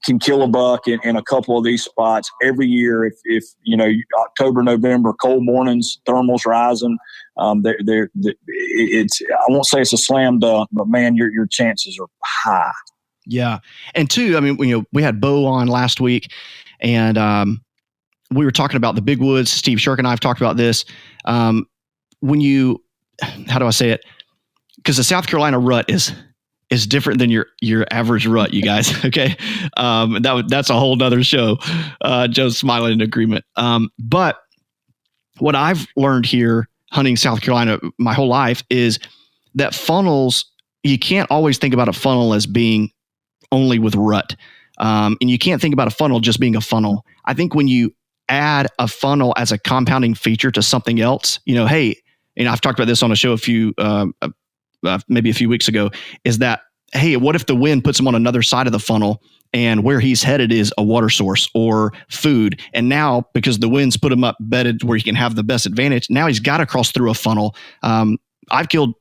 Speaker 2: Can kill a buck in a couple of these spots every year. If October, November, cold mornings, thermals rising, it's, I won't say it's a slam dunk, but man, your chances are high.
Speaker 1: Yeah. And two, I mean, we had Bo on last week, and we were talking about the big woods. Steve Shirk and I have talked about this. How do I say it? Because the South Carolina rut is different than your average rut, you guys. Okay. That's a whole nother show. Joe's smiling in agreement. But what I've learned here hunting South Carolina my whole life is that funnels, you can't always think about a funnel as being only with rut. And you can't think about a funnel just being a funnel. I think when you add a funnel as a compounding feature to something else, hey, and I've talked about this on a show maybe a few weeks ago, is that, hey, what if the wind puts him on another side of the funnel, and where he's headed is a water source or food? And now, because the wind's put him up bedded where he can have the best advantage, now he's got to cross through a funnel. I've killed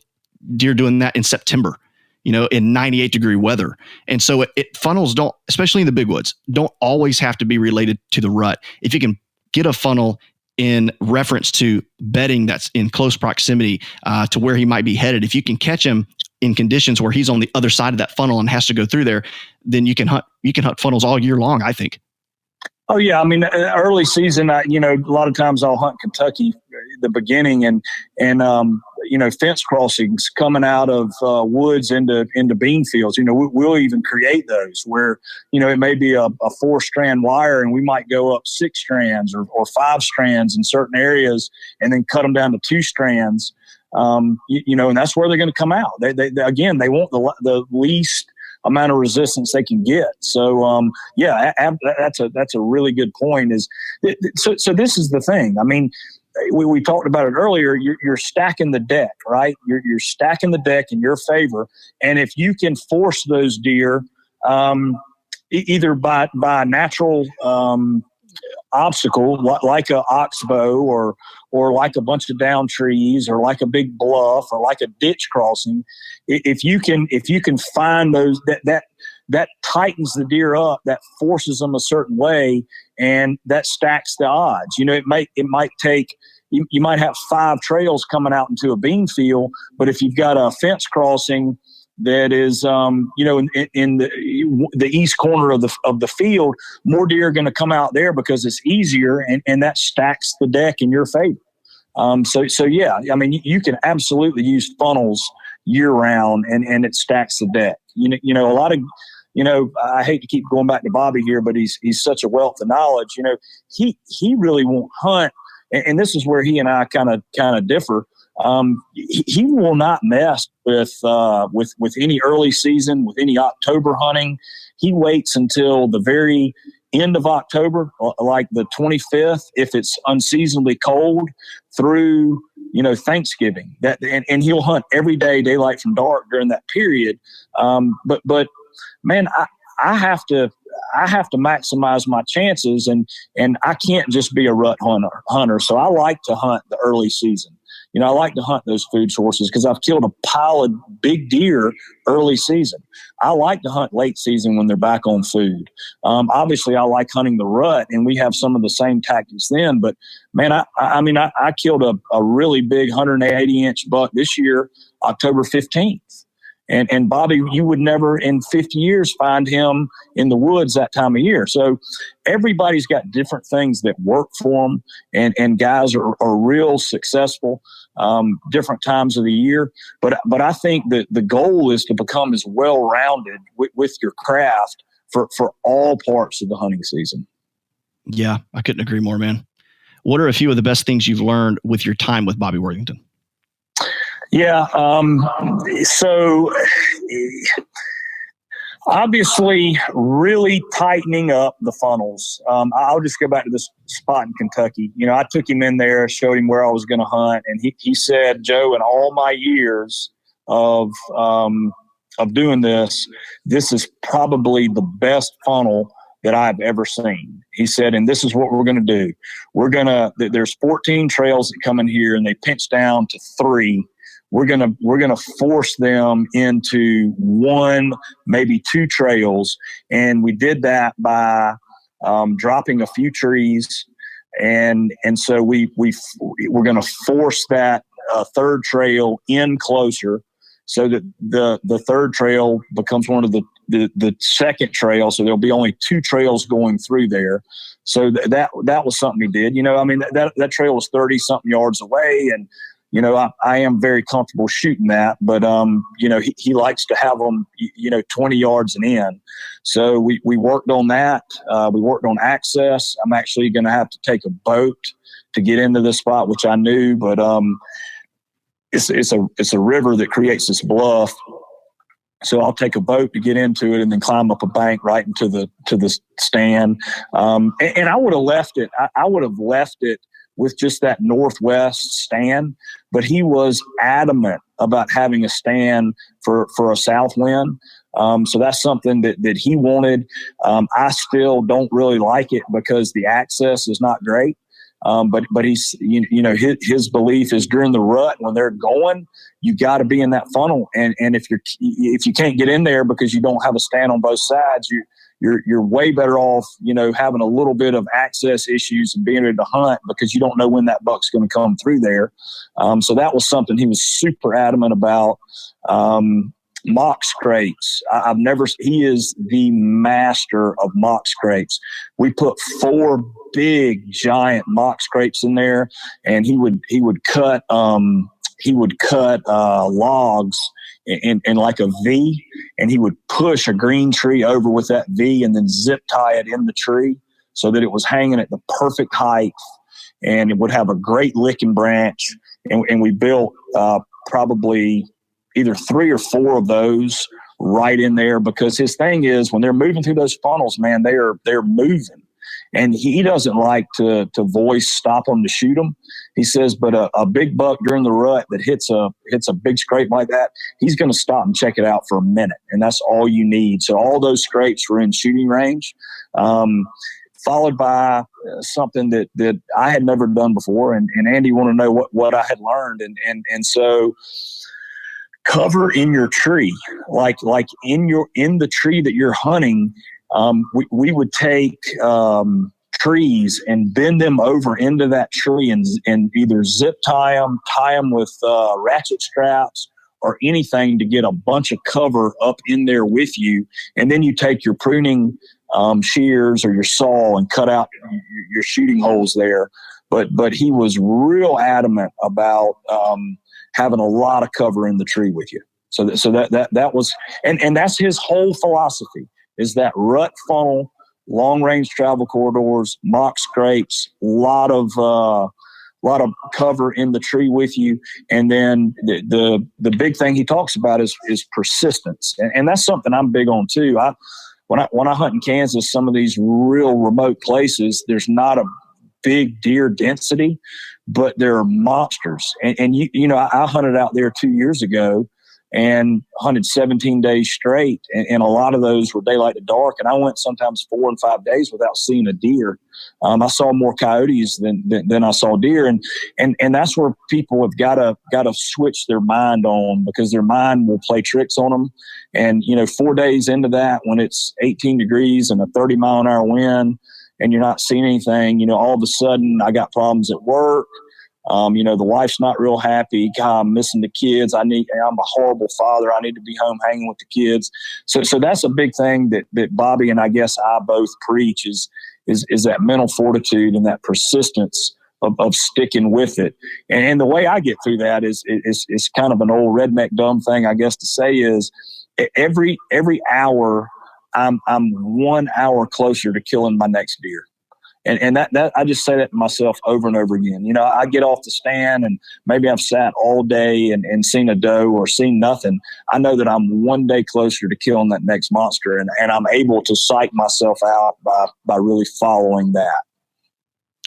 Speaker 1: deer doing that in September, in 98-degree weather. And so funnels don't, especially in the big woods, don't always have to be related to the rut. If you can get a funnel in reference to bedding that's in close proximity to where he might be headed, if you can catch him in conditions where he's on the other side of that funnel and has to go through there, then you can hunt funnels all year long, I think.
Speaker 2: Oh yeah. I mean, early season, a lot of times I'll hunt Kentucky, the beginning, and fence crossings coming out of woods into bean fields. We'll even create those where, it may be a 4-strand wire, and we might go up 6 strands or 5 strands in certain areas, and then cut them down to 2 strands. And that's where they're going to come out. They want the least amount of resistance they can get. So, that's a really good point. So this is the thing. I mean, we talked about it earlier. You're stacking the deck, right? You're stacking the deck in your favor. And if you can force those deer, either by a natural, obstacle like a oxbow or like a bunch of down trees or like a big bluff or like a ditch crossing, if you can find those that tightens the deer up, that forces them a certain way, and that stacks the odds. It might take, you might have 5 trails coming out into a bean field, but if you've got a fence crossing that is, in the east corner of the field, more deer are going to come out there because it's easier, and that stacks the deck in your favor. So yeah, I mean, you can absolutely use funnels year round, and it stacks the deck. A lot of, I hate to keep going back to Bobby here, but he's such a wealth of knowledge. He really won't hunt, and this is where he and I kind of differ. He will not mess with any early season, with any October hunting. He waits until the very end of October, like the 25th, if it's unseasonably cold, through Thanksgiving. And he'll hunt every day, daylight from dark, during that period. But man, I have to maximize my chances, and I can't just be a rut hunter. So I like to hunt the early season. I like to hunt those food sources because I've killed a pile of big deer early season. I like to hunt late season when they're back on food. Obviously, I like hunting the rut, and we have some of the same tactics then. But man, I killed a really big 180-inch buck this year, October 15th. And Bobby, you would never in 50 years find him in the woods that time of year. So everybody's got different things that work for them, and guys are real successful different times of the year. But I think that the goal is to become as well-rounded with your craft for all parts of the hunting season.
Speaker 1: Yeah, I couldn't agree more, man. What are a few of the best things you've learned with your time with Bobby Worthington?
Speaker 2: Yeah. So obviously really tightening up the funnels. I'll just go back to this spot in Kentucky. I took him in there, showed him where I was going to hunt. And he said, Joe, in all my years of doing this is probably the best funnel that I've ever seen. He said, and this is what we're going to do. There's 14 trails that come in here, and they pinch down to 3. We're gonna force them into 1, maybe 2 trails, and we did that by dropping a few trees, and so we're gonna force that 3rd trail in closer, so that the 3rd trail becomes one of the 2nd trail. So there'll be only 2 trails going through there. So that was something he did. That trail was 30 something yards away, and I am very comfortable shooting that, but, he likes to have them, 20 yards and in. So we worked on that. We worked on access. I'm actually going to have to take a boat to get into this spot, which I knew, but, it's a river that creates this bluff. So I'll take a boat to get into it and then climb up a bank right into the stand. And I would have left it. I would have left it with just that northwest stand, but he was adamant about having a stand for a south wind. So that's something that he wanted. I still don't really like it because the access is not great. But he's, his belief is during the rut when they're going, you got to be in that funnel. And if you can't get in there because you don't have a stand on both sides, you're way better off, having a little bit of access issues and being able to hunt because you don't know when that buck's going to come through there. So that was something he was super adamant about. Mock scrapes. He is the master of mock scrapes. We put 4 big giant mock scrapes in there, and he would cut logs in like a V, and he would push a green tree over with that V and then zip tie it in the tree so that it was hanging at the perfect height, and it would have a great licking branch. And we built probably either 3 or 4 of those right in there, because his thing is when they're moving through those funnels, man, they're moving. And he doesn't like to voice stop them to shoot them. He says, but a big buck during the rut that hits a big scrape like that, he's going to stop and check it out for a minute. And that's all you need. So all those scrapes were in shooting range, followed by something that I had never done before. And Andy wanted to know what I had learned. And so cover in your tree, like in the tree that you're hunting. We would take trees and bend them over into that tree and either zip tie them with ratchet straps or anything to get a bunch of cover up in there with you. And then you take your pruning shears or your saw and cut out your shooting holes there. But he was real adamant about having a lot of cover in the tree with you. So that was, and that's his whole philosophy, is that rut funnel, long range travel corridors, mock scrapes, lot of cover in the tree with you. And then the big thing he talks about is persistence. And that's something I'm big on too. When I hunt in Kansas, some of these real remote places, there's not a big deer density, but there are monsters. And you know, I hunted out there 2 years ago and hunted 17 days straight. And a lot of those were daylight to dark. And I went sometimes 4 and 5 days without seeing a deer. I saw more coyotes than I saw deer. And that's where people have got to switch their mind on, because their mind will play tricks on them. And, you know, 4 days into that, when it's 18 degrees and a 30-mile-an-hour wind and you're not seeing anything, you know, all of a sudden I got problems at work. You know, the wife's not real happy. God, I'm missing the kids. I'm a horrible father. I need to be home hanging with the kids. So that's a big thing that Bobby and I guess I both preach is that mental fortitude and that persistence of sticking with it. And the way I get through that is kind of an old redneck dumb thing, I guess, to say is every hour I'm 1 hour closer to killing my next deer. And that I just say that to myself over and over again. You know, I get off the stand and maybe I've sat all day and seen a doe or seen nothing. I know that I'm 1 day closer to killing that next monster, and I'm able to psych myself out by really following that.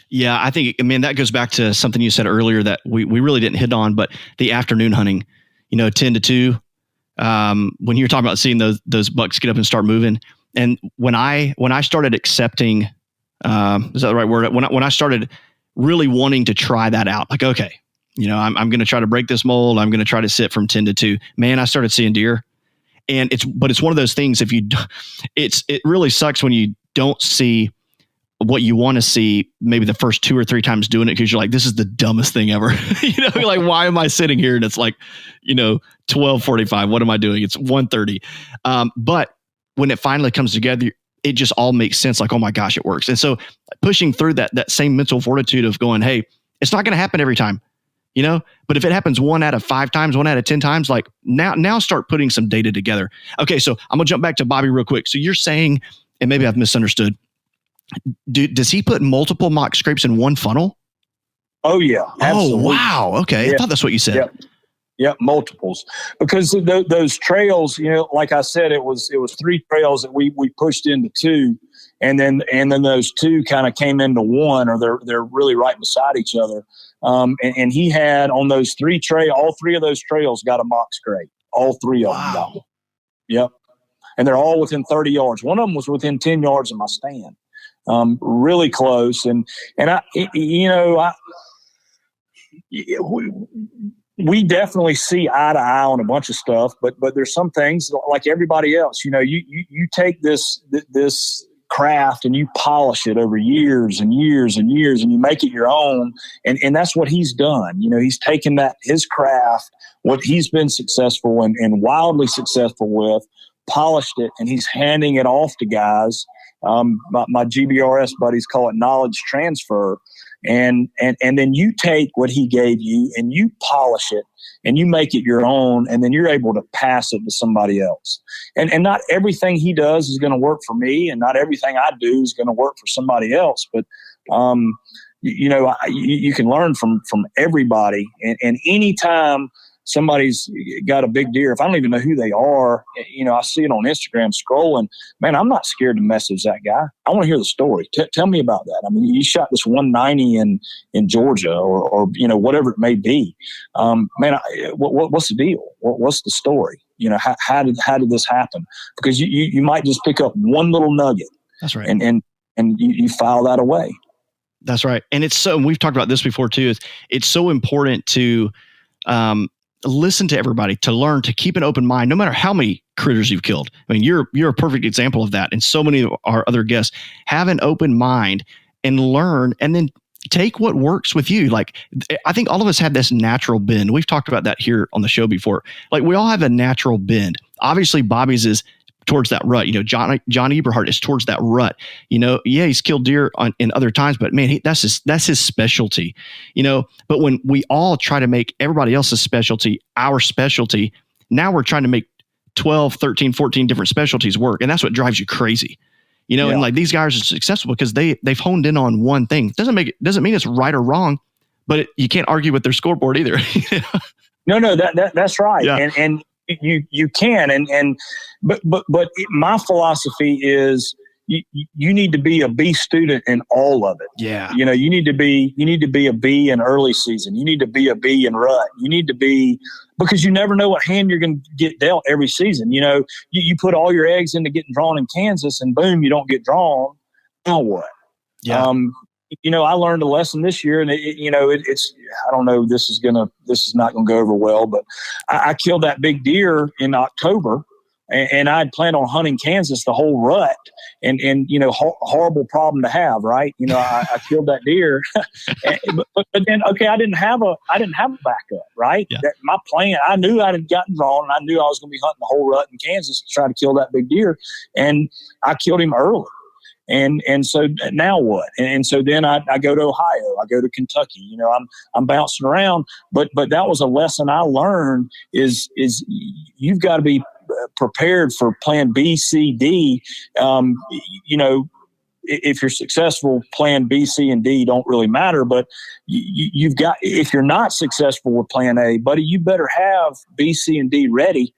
Speaker 1: Yeah, I mean, that goes back to something you said earlier that we really didn't hit on, but the afternoon hunting, you know, 10 to 2, when you were talking about seeing those bucks get up and start moving. And when I started accepting, is that the right word? When I started really wanting to try that out, like, okay, you know, I'm going to try to break this mold. I'm going to try to sit from 10 to 2. Man, I started seeing deer, and it's one of those things. It really sucks when you don't see what you want to see maybe the first 2 or 3 times doing it, because you're like, this is the dumbest thing ever. You know, you're like, why am I sitting here? And it's like, you know, 12:45. What am I doing? It's 1:30. But when it finally comes together, it just all makes sense. Like, oh my gosh, it works. And so pushing through that same mental fortitude of going, hey, it's not going to happen every time, you know, but if it happens 1 out of 5 times, 1 out of 10 times, like now start putting some data together. Okay. So I'm gonna jump back to Bobby real quick. So you're saying, and maybe I've misunderstood, does he put multiple mock scrapes in one funnel?
Speaker 2: Oh yeah. Absolutely.
Speaker 1: Oh, wow. Okay. Yeah. I thought that's what you said.
Speaker 2: Yeah, multiples, because those trails, you know, like I said, it was 3 trails that we pushed into 2, and then those 2 kind of came into 1, or they're really right beside each other. And he had on those 3 all 3 of those trails got a mock scrape. All 3 of them got one. Yep, and they're all within 30 yards. One of them was within 10 yards of my stand, really close. And we definitely see eye to eye on a bunch of stuff, but there's some things like everybody else. You know, you take this craft and you polish it over years and years and years, and you make it your own. And that's what he's done. You know, he's taken his craft, what he's been successful and wildly successful with, polished it, and he's handing it off to guys. My GBRS buddies call it knowledge transfer. And then you take what he gave you and you polish it and you make it your own, and then you're able to pass it to somebody else. And not everything he does is going to work for me, and not everything I do is going to work for somebody else. But, you know, you can learn from everybody. And anytime somebody's got a big deer, if I don't even know who they are, you know, I see it on Instagram scrolling, man, I'm not scared to message that guy. I want to hear the story. Tell me about that. I mean, you shot this 190 in Georgia or you know, whatever it may be. Man, what's the deal? What's the story? You know, how did this happen? Because you might just pick up one little nugget.
Speaker 1: That's right.
Speaker 2: And you file that away.
Speaker 1: That's right. And we've talked about this before too, it's so important to, listen to everybody, to learn, to keep an open mind, no matter how many critters you've killed. I mean, you're a perfect example of that. And so many of our other guests have an open mind and learn, and then take what works with you. Like, I think all of us have this natural bend. We've talked about that here on the show before. Like, we all have a natural bend. Obviously, Bobby's is towards that rut. John Eberhart is towards that rut. He's killed deer in other times, but man, that's his specialty. But when we all try to make everybody else's specialty our specialty, now we're trying to make 12, 13, 14 different specialties work. And that's what drives you crazy. And like, these guys are successful because they've honed in on one thing. Doesn't mean it's right or wrong, but you can't argue with their scoreboard either.
Speaker 2: No, that's right.
Speaker 1: Yeah.
Speaker 2: And you can, but my philosophy is you need to be a B student in all of it.
Speaker 1: Yeah.
Speaker 2: You need to be a B in early season. You need to be a B in rut. You need to be, because you never know what hand you're going to get dealt every season. You put all your eggs into getting drawn in Kansas, and boom, you don't get drawn. Now what?
Speaker 1: Yeah.
Speaker 2: I learned a lesson this year, and it's I don't know, this is not going to go over well, but I killed that big deer in October, and I'd planned on hunting Kansas the whole rut, and horrible problem to have, right? I killed that deer, but then I didn't have a backup, right?
Speaker 1: Yeah.
Speaker 2: That my plan, I knew I had gotten drawn, and I knew I was going to be hunting the whole rut in Kansas to try to kill that big deer, and I killed him early. And so now what? And so then I go to Ohio, I go to Kentucky. I'm bouncing around, but that was a lesson I learned is you've got to be prepared for plan B, C, D. If you're successful, plan B, C, and D don't really matter. But you've got, if you're not successful with plan A, buddy, you better have B, C, and D ready,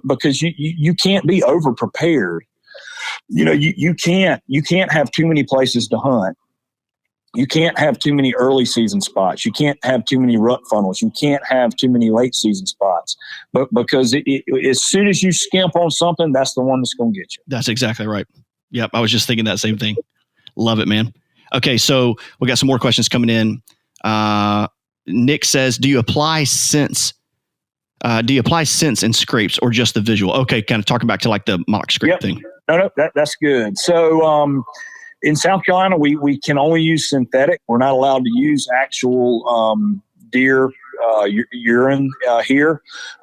Speaker 2: because you can't be over prepared. You can't have too many places to hunt. You can't have too many early season spots. You can't have too many rut funnels. You can't have too many late season spots. But because as soon as you skimp on something, that's the one that's going to get you.
Speaker 1: That's exactly right. Yep. I was just thinking that same thing. Love it, man. Okay. So we got some more questions coming in. Nick says, do you apply sense in scrapes or just the visual? Okay. Kind of talking back to like the mock scrape thing.
Speaker 2: No, that's good. So, in South Carolina, we can only use synthetic. We're not allowed to use actual deer urine here.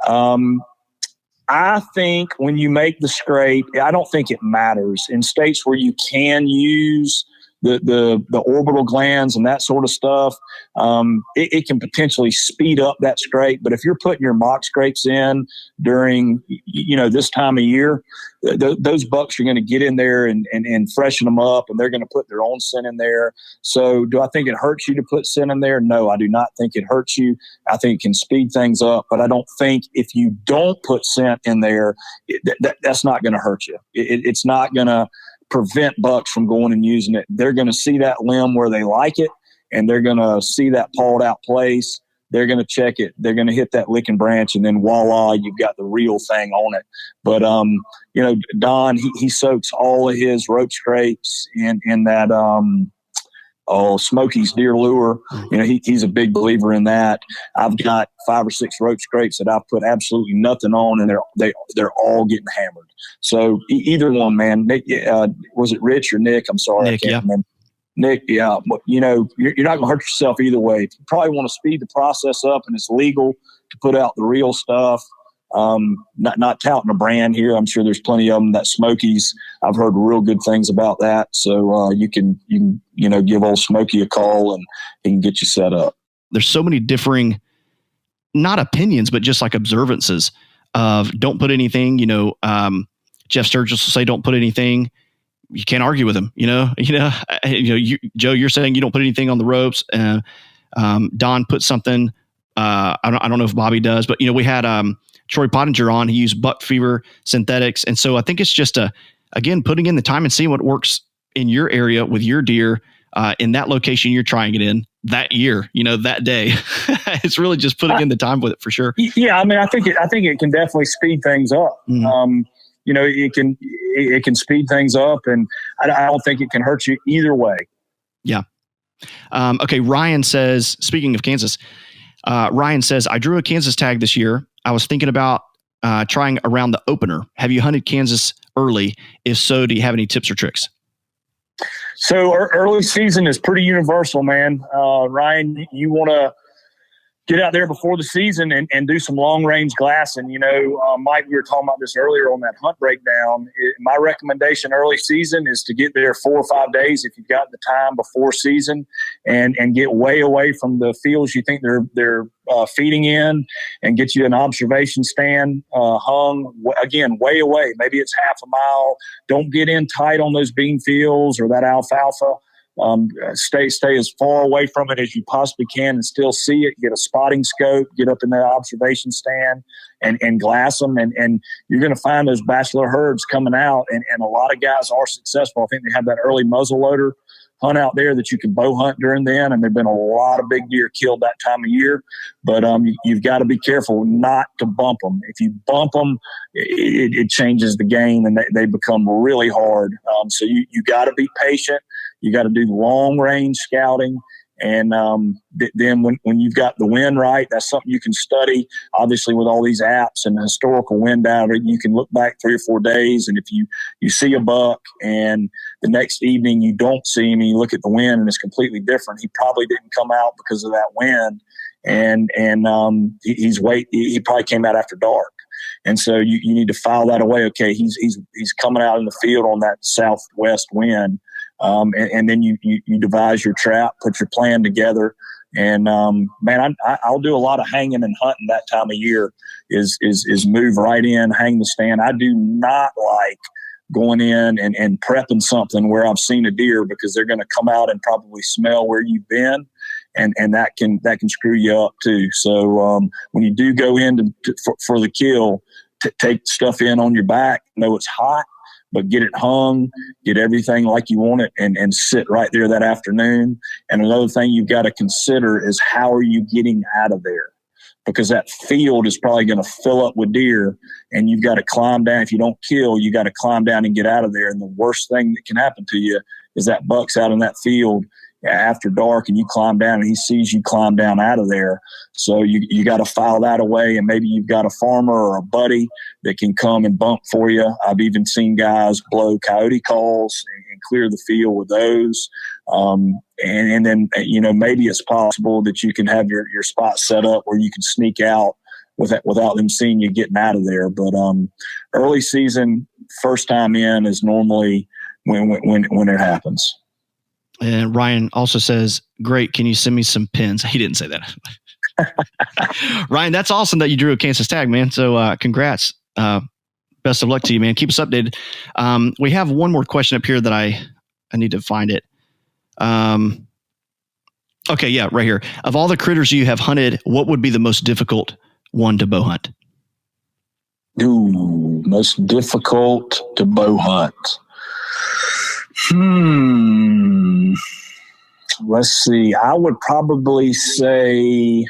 Speaker 2: I think when you make the scrape, I don't think it matters. In states where you can use the orbital glands and that sort of stuff, it can potentially speed up that scrape. But if you're putting your mock scrapes in during, this time of year, those bucks are going to get in there and freshen them up, and they're going to put their own scent in there. So do I think it hurts you to put scent in there? No, I do not think it hurts you. I think it can speed things up, but I don't think if you don't put scent in there, that's not going to hurt you. It's not going to prevent bucks from going and using it. They're going to see that limb where they like it, and they're going to see that pawed out place. They're going to check it. They're going to hit that licking branch, and then voila, you've got the real thing on it. But, Don, he soaks all of his roach scrapes in that, Smokey's deer lure. He's a big believer in that. I've got 5 or 6 roach scrapes that I've put absolutely nothing on, and they're all getting hammered. So either one, man. Nick, was it Rich or Nick? I'm sorry,
Speaker 1: Nick,
Speaker 2: I can't remember. Nick, yeah, you're not going to hurt yourself either way. You probably want to speed the process up, and it's legal to put out the real stuff. Not touting a brand here. I'm sure there's plenty of them. That Smokies, I've heard real good things about that. So you can give old Smokey a call, and he can get you set up.
Speaker 1: There's so many differing, not opinions, but just like observances of don't put anything. Jeff Sturgis will say don't put anything. You can't argue with him. Joe, you're saying you don't put anything on the ropes. Don put something. I don't know if Bobby does, but we had Troy Pottinger on. He used buck fever synthetics, and so I think it's just again putting in the time and seeing what works in your area with your deer in that location you're trying it in that year. That day. It's really just putting in the time with it for sure.
Speaker 2: Yeah, I mean, I think it can definitely speed things up. Mm-hmm. It can speed things up, and I don't think it can hurt you either way.
Speaker 1: Yeah. Okay. Ryan says, speaking of Kansas, Ryan says, I drew a Kansas tag this year. I was thinking about trying around the opener. Have you hunted Kansas early? If so, do you have any tips or tricks?
Speaker 2: So early season is pretty universal, man. Ryan, you want to get out there before the season and do some long range glassing. Mike, we were talking about this earlier on that hunt breakdown. My recommendation early season is to get there 4 or 5 days if you've got the time before season, and get way away from the fields you think they're feeding in, and get you an observation stand hung, again, way away. Maybe it's half a mile. Don't get in tight on those bean fields or that alfalfa. Stay as far away from it as you possibly can and still see it. Get a spotting scope, get up in the observation stand and glass them. And you're going to find those bachelor herds coming out. And a lot of guys are successful. I think they have that early muzzleloader hunt out there that you can bow hunt during then. And there've been a lot of big deer killed that time of year. But you've got to be careful not to bump them. If you bump them, it changes the game and they become really hard. So you got to be patient. You got to do long range scouting. And then when you've got the wind right, that's something you can study. Obviously, with all these apps and historical wind data, you can look back 3 or 4 days. And if you see a buck and the next evening you don't see him and you look at the wind and it's completely different, he probably didn't come out because of that wind. And he probably came out after dark. And so you need to file that away. Okay, he's coming out in the field on that southwest wind. And then you devise your trap, put your plan together. And, man, I'll do a lot of hanging and hunting that time of year is move right in, hang the stand. I do not like going in and prepping something where I've seen a deer, because they're going to come out and probably smell where you've been. And that can screw you up too. So, when you do go in for the kill, take stuff in on your back, know it's hot, but get it hung, get everything like you want it, and sit right there that afternoon. And another thing you've got to consider is how are you getting out of there? Because that field is probably going to fill up with deer, and you've got to climb down. If you don't kill, you got to climb down and get out of there. And the worst thing that can happen to you is that buck's out in that field after dark and you climb down and he sees you climb down out of there. So you got to file that away, and maybe you've got a farmer or a buddy that can come and bump for you. I've even seen guys blow coyote calls and clear the field with those. And then, maybe it's possible that you can have your spot set up where you can sneak out without them seeing you getting out of there. But early season, first time in is normally when it happens.
Speaker 1: And Ryan also says, great, can you send me some pins? He didn't say that. Ryan, that's awesome that you drew a Kansas tag, man. So congrats. Best of luck to you, man. Keep us updated. We have one more question up here that I need to find it. Okay, yeah, right here. Of all the critters you have hunted, what would be the most difficult one to bow hunt?
Speaker 2: Ooh, most difficult to bow hunt. Let's see. I would probably say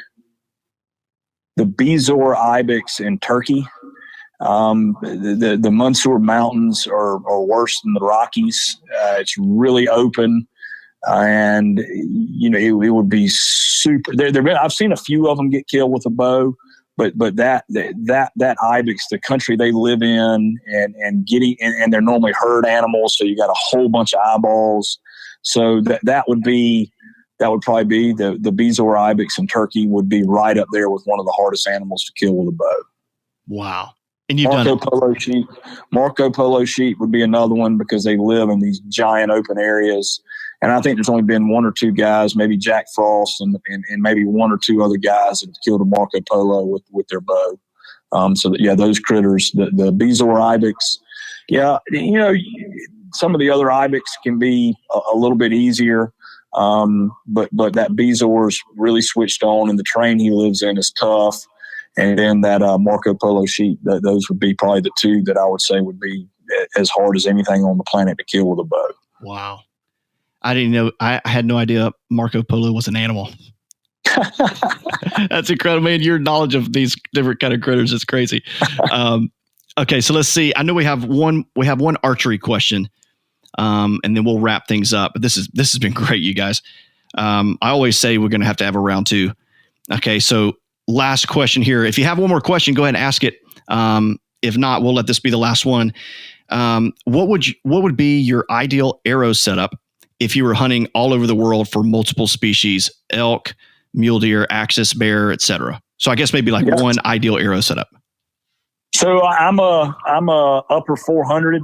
Speaker 2: the Bezor ibex in Turkey. The Mansour Mountains are worse than the Rockies. It's really open, and it would be super. I've seen a few of them get killed with a bow, but that ibex, the country they live in, and they're normally herd animals, so you got a whole bunch of eyeballs. So that would probably be the Bezor ibex in Turkey would be right up there with one of the hardest animals to kill with a bow.
Speaker 1: Wow. And you've
Speaker 2: Marco Polo sheep would be another one, because they live in these giant open areas. And I think there's only been 1 or 2 guys, maybe Jack Frost and maybe 1 or 2 other guys that killed a Marco Polo with their bow. Those critters, the Bezor ibex. Yeah, some of the other ibex can be a little bit easier. But that Bezor's really switched on, and the terrain he lives in is tough. And then that Marco Polo sheep, those would be probably the 2 that I would say would be as hard as anything on the planet to kill with a bow.
Speaker 1: Wow. I didn't know. I had no idea Marco Polo was an animal. That's incredible, man. Your knowledge of these different kind of critters is crazy. Okay, so let's see. I know we have one archery question, and then we'll wrap things up. But this has been great, you guys. I always say we're going to have a round 2. Okay. So last question here. If you have one more question, go ahead and ask it. If not, we'll let this be the last one. What would be your ideal arrow setup if you were hunting all over the world for multiple species, elk, mule deer, axis bear, etc.? So I guess maybe like one ideal arrow setup.
Speaker 2: So I'm a upper 400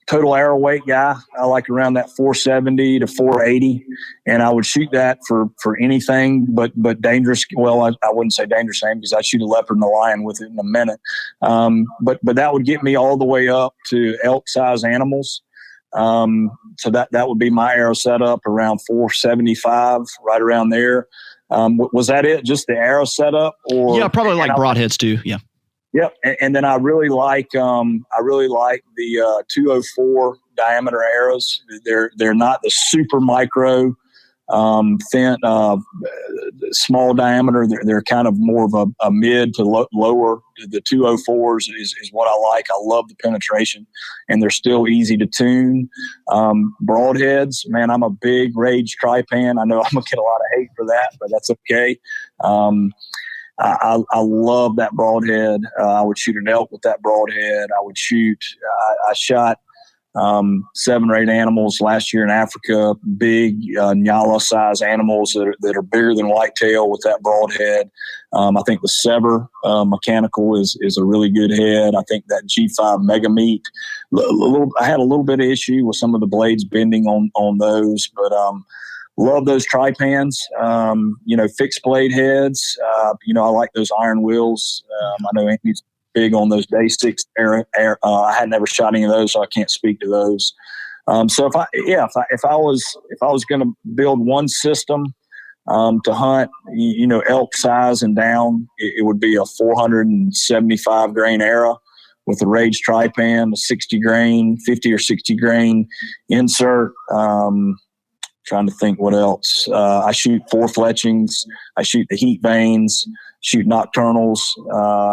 Speaker 2: total arrow weight guy. I like around that 470 to 480, and I would shoot that for anything but dangerous. Well, I wouldn't say dangerous game because I'd shoot a leopard and a lion with it in a minute. But that would get me all the way up to elk size animals. So that would be my arrow setup around 475, right around there. Was that it? Just the arrow setup? Or
Speaker 1: yeah, probably like broadheads too. Yeah.
Speaker 2: Yep, and then I really like the 204 diameter arrows. They're not the super micro, thin, small diameter. They're kind of more of a mid to lower. The 204s is what I like. I love the penetration, and they're still easy to tune. Broadheads, man, I'm a big Rage Trypan. I know I'm gonna get a lot of hate for that, but that's okay. I love that broadhead. I would shoot an elk with that broadhead. I shot 7 or 8 animals last year in Africa, big Nyala size animals that are bigger than whitetail with that broadhead. I think the Sever mechanical is a really good head. I think that G5 Mega Meat, I had a little bit of issue with some of the blades bending on those, but love those Trypans, fixed blade heads. I like those iron wheels. I know Andy's big on those day 6 I had never shot any of those, so I can't speak to those. So if I was going to build one system to hunt, elk size and down, it would be a 475 grain arrow with a Rage Trypan, a 60 grain, 50 or 60 grain insert. Trying to think what else. I shoot 4 fletchings. I shoot the heat vanes, shoot nocturnals.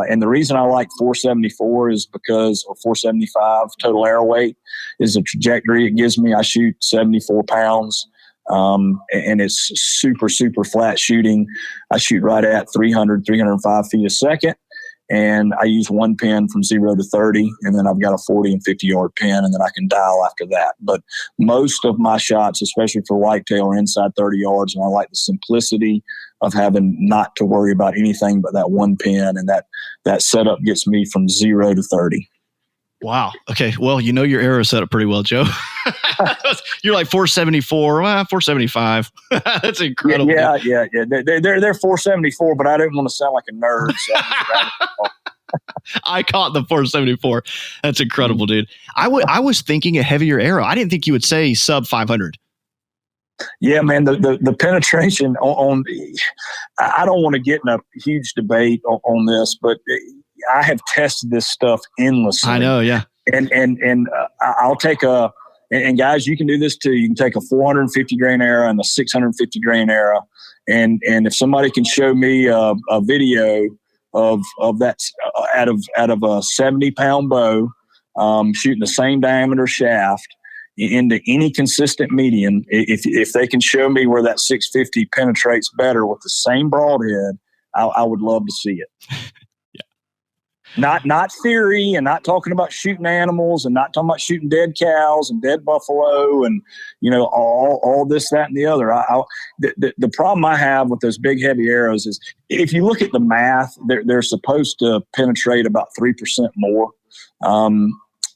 Speaker 2: And the reason I like 474 is because, or 475 total arrow weight, is the trajectory it gives me. I shoot 74 pounds. And it's super, super flat shooting. I shoot right at 305 feet a second. And I use one pin from 0 to 30, and then I've got a 40 and 50 yard pin, and then I can dial after that. But most of my shots, especially for whitetail, are inside 30 yards, and I like the simplicity of having not to worry about anything but that one pin, and that setup gets me from 0 to 30.
Speaker 1: Wow. Okay. Well, your arrow setup pretty well, Joe. You're like 474, 475. That's incredible.
Speaker 2: Yeah. They're 474, but I didn't want to sound like a nerd. So
Speaker 1: I caught the 474. That's incredible, dude. I was thinking a heavier arrow. I didn't think you would say sub 500.
Speaker 2: Yeah, man, the penetration on I don't want to get in a huge debate on this, but I have tested this stuff endlessly.
Speaker 1: I know, yeah.
Speaker 2: And I'll take and guys, you can do this too. You can take a 450 grain arrow and a 650 grain arrow, and if somebody can show me a video of that out of a 70-pound bow, shooting the same diameter shaft into any consistent median, if they can show me where that 650 penetrates better with the same broadhead, I would love to see it. Not theory, and not talking about shooting animals, and not talking about shooting dead cows and dead buffalo, and all this, that, and the other. The problem I have with those big heavy arrows is if you look at the math, they're supposed to penetrate about 3% more,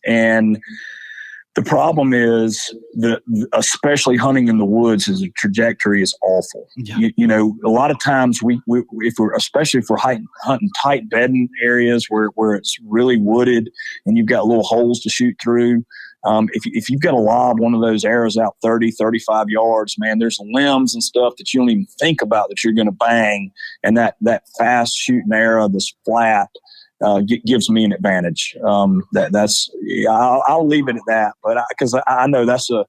Speaker 2: and the problem is that, especially hunting in the woods, is the trajectory is awful. Yeah. A lot of times especially if we're hunting tight bedding areas where it's really wooded and you've got little holes to shoot through. If you've got to lob one of those arrows out 30, 35 yards, man, there's limbs and stuff that you don't even think about that you're going to bang. And that fast shooting arrow that's flat gives me an advantage. I'll leave it at that, but because I know that's a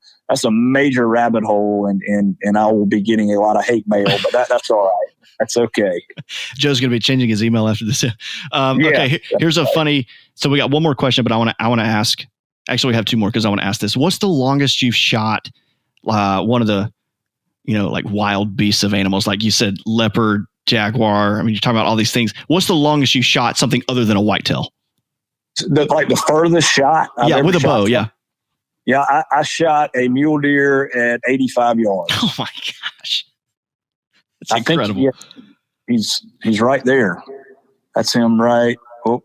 Speaker 2: major rabbit hole, and I will be getting a lot of hate mail, but that's all right. That's okay.
Speaker 1: Joe's going to be changing his email after this. Okay, here's a funny. So we got one more question, but I want to ask. Actually, we have 2 more because I want to ask this. What's the longest you've shot one of the like wild beasts of animals, like you said, leopard, jaguar. I mean, you're talking about all these things. What's the longest you shot something other than a whitetail?
Speaker 2: The furthest shot I've ever
Speaker 1: with a bow.
Speaker 2: shot. Yeah. I shot a mule deer at 85 yards.
Speaker 1: Oh my gosh. That's incredible.
Speaker 2: He's right there. That's him, right? Oh,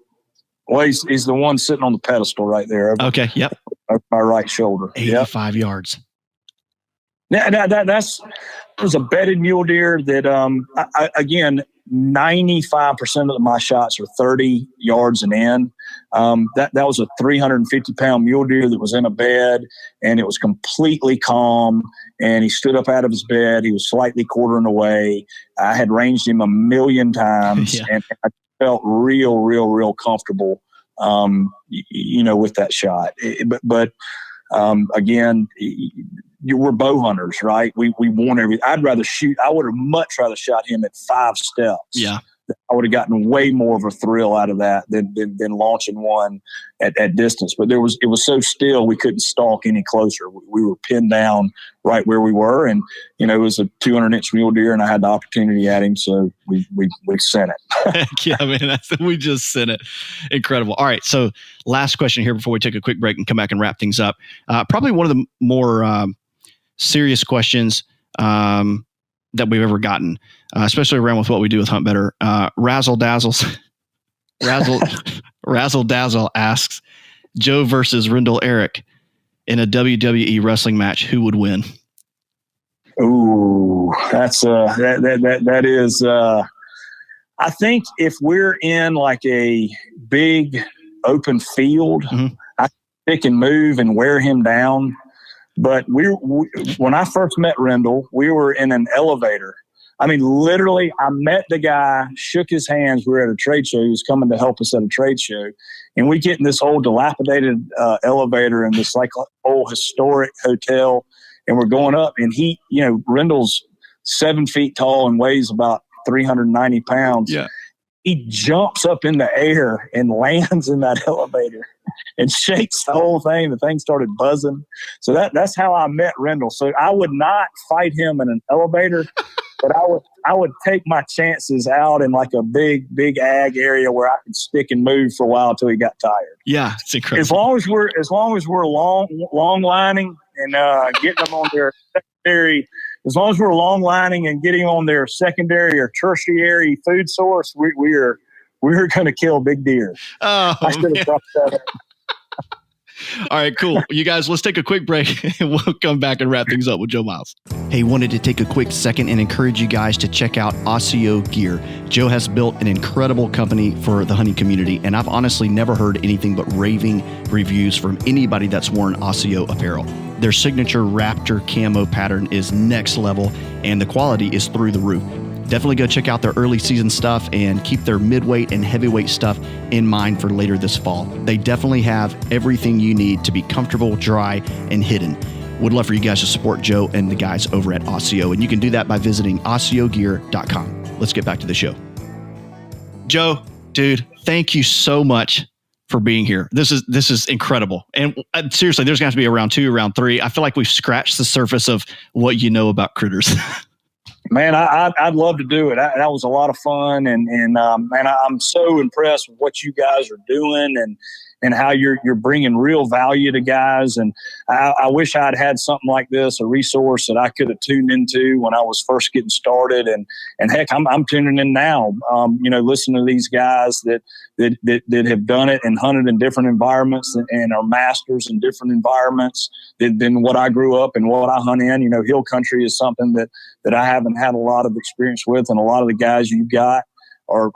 Speaker 2: well, he's the one sitting on the pedestal right there.
Speaker 1: Okay. Yep.
Speaker 2: Over my right shoulder.
Speaker 1: 85 yards.
Speaker 2: That was a bedded mule deer that, again, 95% of my shots are 30 yards and in. That was a 350-pound mule deer that was in a bed, and it was completely calm. And he stood up out of his bed. He was slightly quartering away. I had ranged him 1,000,000 times, and I felt real comfortable, with that shot. Again, we're bow hunters, right? We want everything. I would have much rather shot him at 5 steps.
Speaker 1: Yeah.
Speaker 2: I would have gotten way more of a thrill out of that than launching one at distance. But it was so still, we couldn't stalk any closer. We were pinned down right where we were, and it was a 200-inch mule deer, and I had the opportunity at him, so we sent it.
Speaker 1: Heck yeah, man, we just sent it. Incredible. All right, so last question here before we take a quick break and come back and wrap things up. Probably one of the more serious questions that we've ever gotten, especially around with what we do with HuntBetter. Razzle Dazzle asks, Joe versus Rendell Eric in a WWE wrestling match, who would win?
Speaker 2: Ooh, that's that is. I think if we're in like a big open field, I pick and move and wear him down. But when I first met Rendell, we were in an elevator. I mean, literally, I met the guy, shook his hands. We were at a trade show. He was coming to help us at a trade show. And we get in this old dilapidated elevator in this like old historic hotel. And we're going up. And Rendell's 7 feet tall and weighs about 390 pounds.
Speaker 1: Yeah.
Speaker 2: He jumps up in the air and lands in that elevator and shakes the whole thing. The thing started buzzing. So that's how I met Rendell. So I would not fight him in an elevator, but I would take my chances out in like a big ag area where I could stick and move for a while until he got tired.
Speaker 1: Yeah, it's incredible.
Speaker 2: As long as we're long lining and getting them on their secondary. As long as we're long lining and getting on their secondary or tertiary food source, we're going to kill big deer.
Speaker 1: Oh,
Speaker 2: I should have dropped that.
Speaker 1: All right, cool. You guys, let's take a quick break and we'll come back and wrap things up with Joe Miles. Hey, wanted to take a quick second and encourage you guys to check out ASIO Gear. Joe has built an incredible company for the hunting community, and I've honestly never heard anything but raving reviews from anybody that's worn ASIO apparel. Their signature Raptor camo pattern is next level, and the quality is through the roof. Definitely go check out their early season stuff and keep their midweight and heavyweight stuff in mind for later this fall. They definitely have everything you need to be comfortable, dry, and hidden. Would love for you guys to support Joe and the guys over at ASIO, and you can do that by visiting ASIOgear.com. Let's get back to the show. Joe, dude, thank you so much for being here. This is incredible. And seriously, there's going to be a round 2, round 3. I feel like we've scratched the surface of what you know about critters.
Speaker 2: Man, I'd love to do it. That was a lot of fun, and man, I'm so impressed with what you guys are doing and how you're bringing real value to guys. And I wish I'd had something like this, a resource that I could have tuned into when I was first getting started. And heck, I'm tuning in now. Listening to these guys that have done it and hunted in different environments and are masters in different environments than what I grew up and what I hunt in. Hill country is something that I haven't had a lot of experience with, and a lot of the guys you got are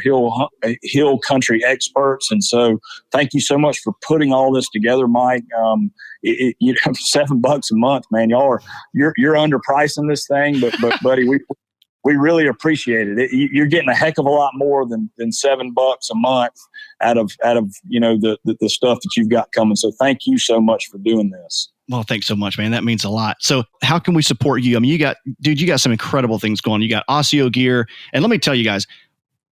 Speaker 2: hill country experts. And so thank you so much for putting all this together, Mike. $7 a month, man, you're underpricing this thing, but buddy, we really appreciate it. You're getting a heck of a lot more than $7 a month out of the stuff that you've got coming. So thank you so much for doing this.
Speaker 1: Well, thanks so much, man. That means a lot. So how can we support you? I mean, you got some incredible things going. You got ASIO Gear. And let me tell you guys,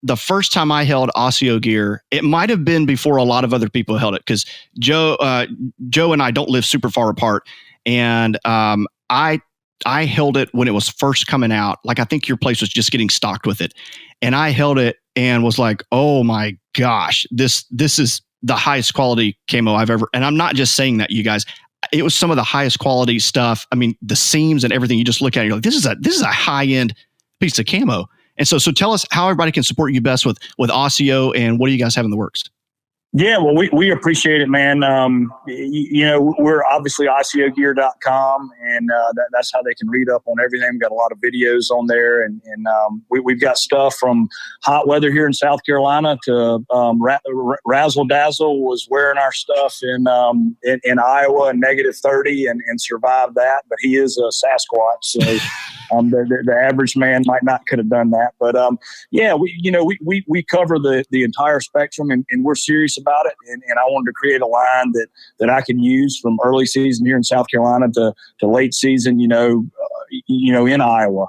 Speaker 1: the first time I held ASIO Gear, it might have been before a lot of other people held it, because Joe and I don't live super far apart. And I I held it when it was first coming out. Like, I think your place was just getting stocked with it. And I held it and was like, oh my gosh, this is the highest quality camo I've ever, and I'm not just saying that, you guys. It was some of the highest quality stuff. I mean, the seams and everything, you just look at it, you're like, this is a high-end piece of camo. And so tell us how everybody can support you best with ASIO, and what do you guys have in the works?
Speaker 2: Yeah, well, we appreciate it, man. We're obviously ASIOgear.com, and that's how they can read up on everything. We've got a lot of videos on there, and we've got stuff from hot weather here in South Carolina to Razzle Dazzle was wearing our stuff in Iowa in -30 and survived that, but he is a Sasquatch, so the average man might not could have done that. But we cover the entire spectrum, and we're serious about it, and I wanted to create a line that I can use from early season here in South Carolina to late season, in Iowa.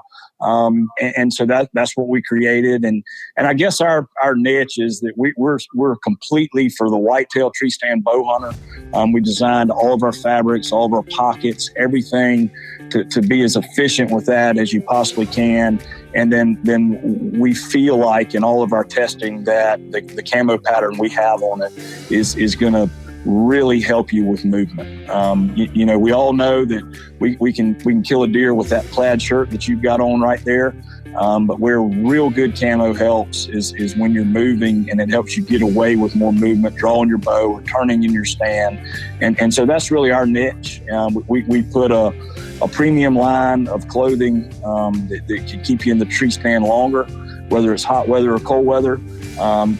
Speaker 2: And so that's what we created, and I guess our niche is that we're completely for the whitetail tree stand bow hunter. We designed all of our fabrics, all of our pockets, everything to be as efficient with that as you possibly can. And then we feel like in all of our testing that the camo pattern we have on it is going to really help you with movement. We all know that we can kill a deer with that plaid shirt that you've got on right there. But where real good camo helps is when you're moving, and it helps you get away with more movement, drawing your bow or turning in your stand. And so that's really our niche. We put a premium line of clothing that can keep you in the tree stand longer, whether it's hot weather or cold weather,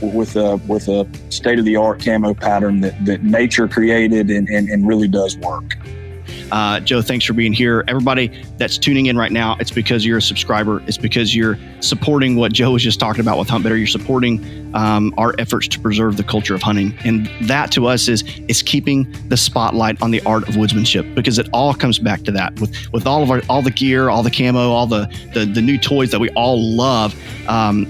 Speaker 2: with a state-of-the-art camo pattern that nature created and really does work.
Speaker 1: Joe, thanks for being here. Everybody that's tuning in right now, it's because you're a subscriber. It's because you're supporting what Joe was just talking about with HuntBetter. You're supporting our efforts to preserve the culture of hunting. And that to us is keeping the spotlight on the art of woodsmanship, because it all comes back to that with all the gear, all the camo, all the new toys that we all love.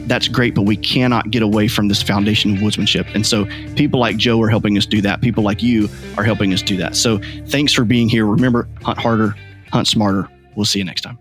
Speaker 1: That's great, but we cannot get away from this foundation of woodsmanship. And so people like Joe are helping us do that. People like you are helping us do that. So thanks for being here. Remember, hunt harder, hunt smarter. We'll see you next time.